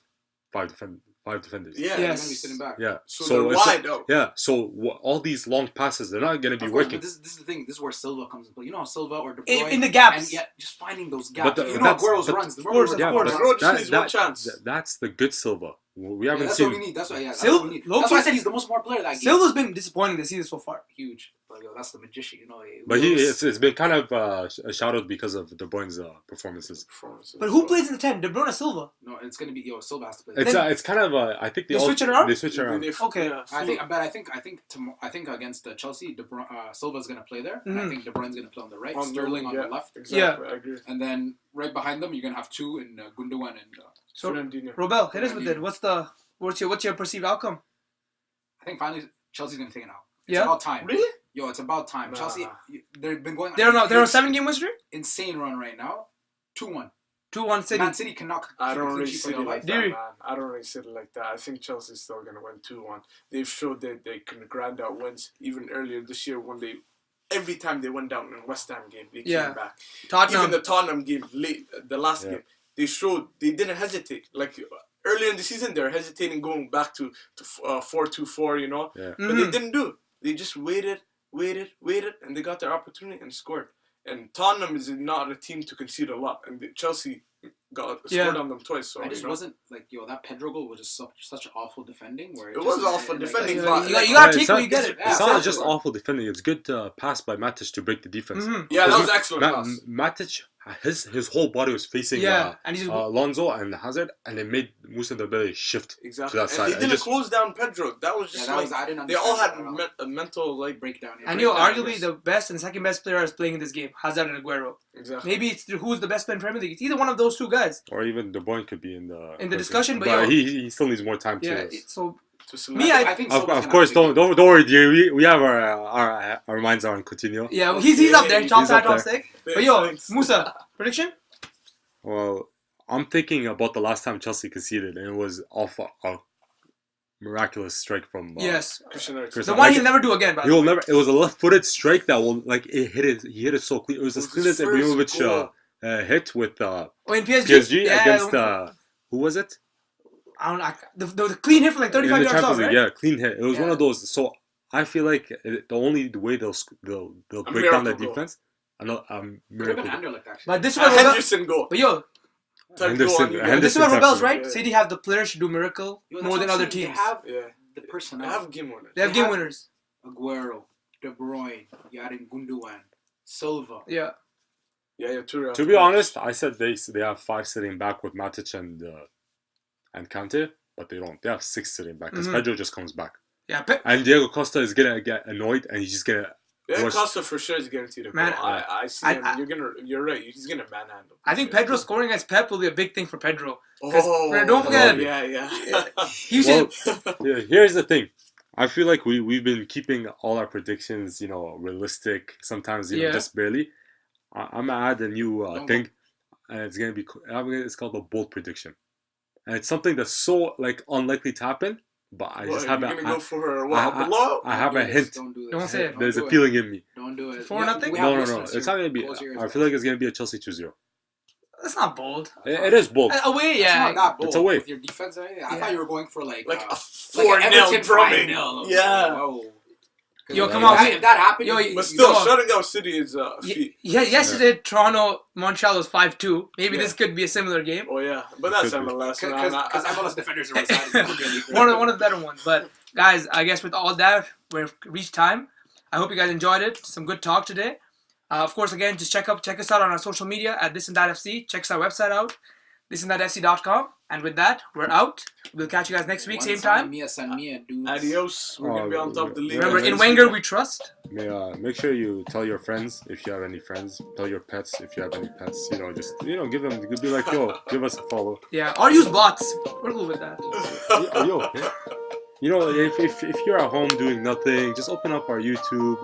five defenders. they're gonna be sitting back. Yeah. So they're wide though. Yeah. So all these long passes, they're not gonna be working. But this is the thing. This is where Silva comes into play. You know how Silva or De Bruyne in the gaps. and just finding those gaps. But you know Aguero's runs. Of course. Aguero just needs one chance. That's the good Silva. We haven't that's seen. what we need. That's what. Yeah, Silva, that's what we need. That's why I said he's the most more player of that game. Silva's been disappointing this season so far. Huge. But that's the magician, you know. But it's been kind of shadowed because of De Bruyne's performances. But who plays in the 10? De Bruyne or Silva? No, it's gonna be Silva has to play. It's kind of I think they switch it around. They switch it around. Okay. Yeah, I think against Chelsea, Silva's gonna play there. And I think De Bruyne's gonna play on the right, Sterling on the left. Exactly, I agree. And then right behind them, you're gonna have two in Gundogan and. So Fernandinho. Robel, hit us with it. What's your perceived outcome? I think finally Chelsea's gonna take it out. It's Yeah. about time. Really? Yo, it's about time. Chelsea, they've been going. They're on a 7-game win streak. Insane run right now. 2-1. 2-1 City. Man City cannot. I don't really see see it like that, man. I don't really see it like that. I think Chelsea's still gonna win 2-1. They've showed that they can grind out wins. Even earlier this year, when every time they went down in West Ham game, they came back. Tottenham. Even the Tottenham game, the last game, they showed they didn't hesitate. Like earlier in the season, they were hesitating going back to 4-2-4, you know. Yeah. But they didn't do it. They just waited, and they got their opportunity and scored. And Tottenham is not a team to concede a lot, and Chelsea scored on them twice. So I just wasn't like, that Pedro goal was just such awful defending. Where it was awful defending. You gotta take what you get it. It's not just awful defending. It's good pass by Matic to break the defense. Yeah, that was excellent pass. Matic, his whole body was facing Alonso and Hazard, and they made Moussa Dembele shift to that side. And they didn't close down Pedro. That was just they all had a mental breakdown. And arguably the best and second best player is playing in this game, Hazard and Aguero. Exactly. Maybe it's who's the best player in Premier League. It's either one of those two guys. Or even De Bruyne could be in the discussion, but he still needs more time to. I think of course, don't worry, dear. We have our minds are on Coutinho. Yeah, he's up there, top 5, top 6. But Musa, prediction? Well, I'm thinking about the last time Chelsea conceded, and it was off a miraculous strike from Cristiano. The one he'll never do again. By he will never. It was a left-footed strike that will he hit it so clean. It was as clean as Ibrahimovic hit with in PSG against who was it? I don't know. The clean hit from like 35 yards out, right? Yeah, clean hit. It was one of those. So I feel like the only way they'll break down that defense. I know miracle. But this one Henderson goal. But Henderson this is where Rebel's right. City have the players to do miracle more than other teams. They have the personnel. They have game winners. They have game winners. Aguero, De Bruyne, Yarin Gundogan, Silva. Yeah. To be honest, I said they have 5 sitting back with Matic and Kante, but they don't. They have 6 sitting back because Pedro just comes back. Yeah, and Diego Costa is gonna get annoyed, and he's just gonna. Yeah, Costa for sure is guaranteed to go. I see him. You're right. He's gonna manhandle. I think Pedro scoring against Pep will be a big thing for Pedro. Don't forget. Yeah. Here's the thing. I feel like we've been keeping all our predictions, realistic. Sometimes, just barely. I'm gonna add a new thing, and it's gonna be. It's called a bold prediction, and it's something that's so unlikely to happen. But I just have I have a hint. Don't say it. There's a feeling in me. Don't do it. 4-0? No. It's not gonna be. I feel like it's gonna be a Chelsea 2-0. That's not bold. It is bold. Away, It's yeah. not that bold. It's away. With your defense and everything. I Yeah. thought you were going for like a like 4-0 Everton drumming. 5-0. Yeah. Whoa. Yo, come on. If that happened, Yo, you- But you- still, know- shutting out City is a feat. Yeah, yesterday Toronto Montreal was 5-2. Maybe Yeah. this could be a similar game. Oh yeah, but that's Could be. MLS. man. because MLS defenders are residing in the Premier League. One of the better ones. But guys, I guess with all that, we've reached time. I hope you guys enjoyed it. Some good talk today. Of course, again, just check us out on our social media at This and That FC. Check our website out, thisandthatfc.com. And with that, we're out. We'll catch you guys next week, One same time. Mia San Mia, dudes. Adios. We're gonna be on top of the league. Remember, in next Wenger week. we trust. Make sure you tell your friends if you have any friends. Tell your pets if you have any pets. Just give them. You could be like, yo, give us a follow. Yeah, or use bots. We're cool with that. Yo. If you're at home doing nothing, just open up our YouTube.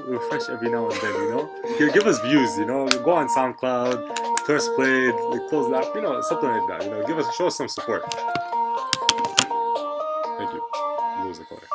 Refresh every now and then. Give us views. Go on SoundCloud, press play, close that. Something like that. Show us some support. Thank you. Lose the color.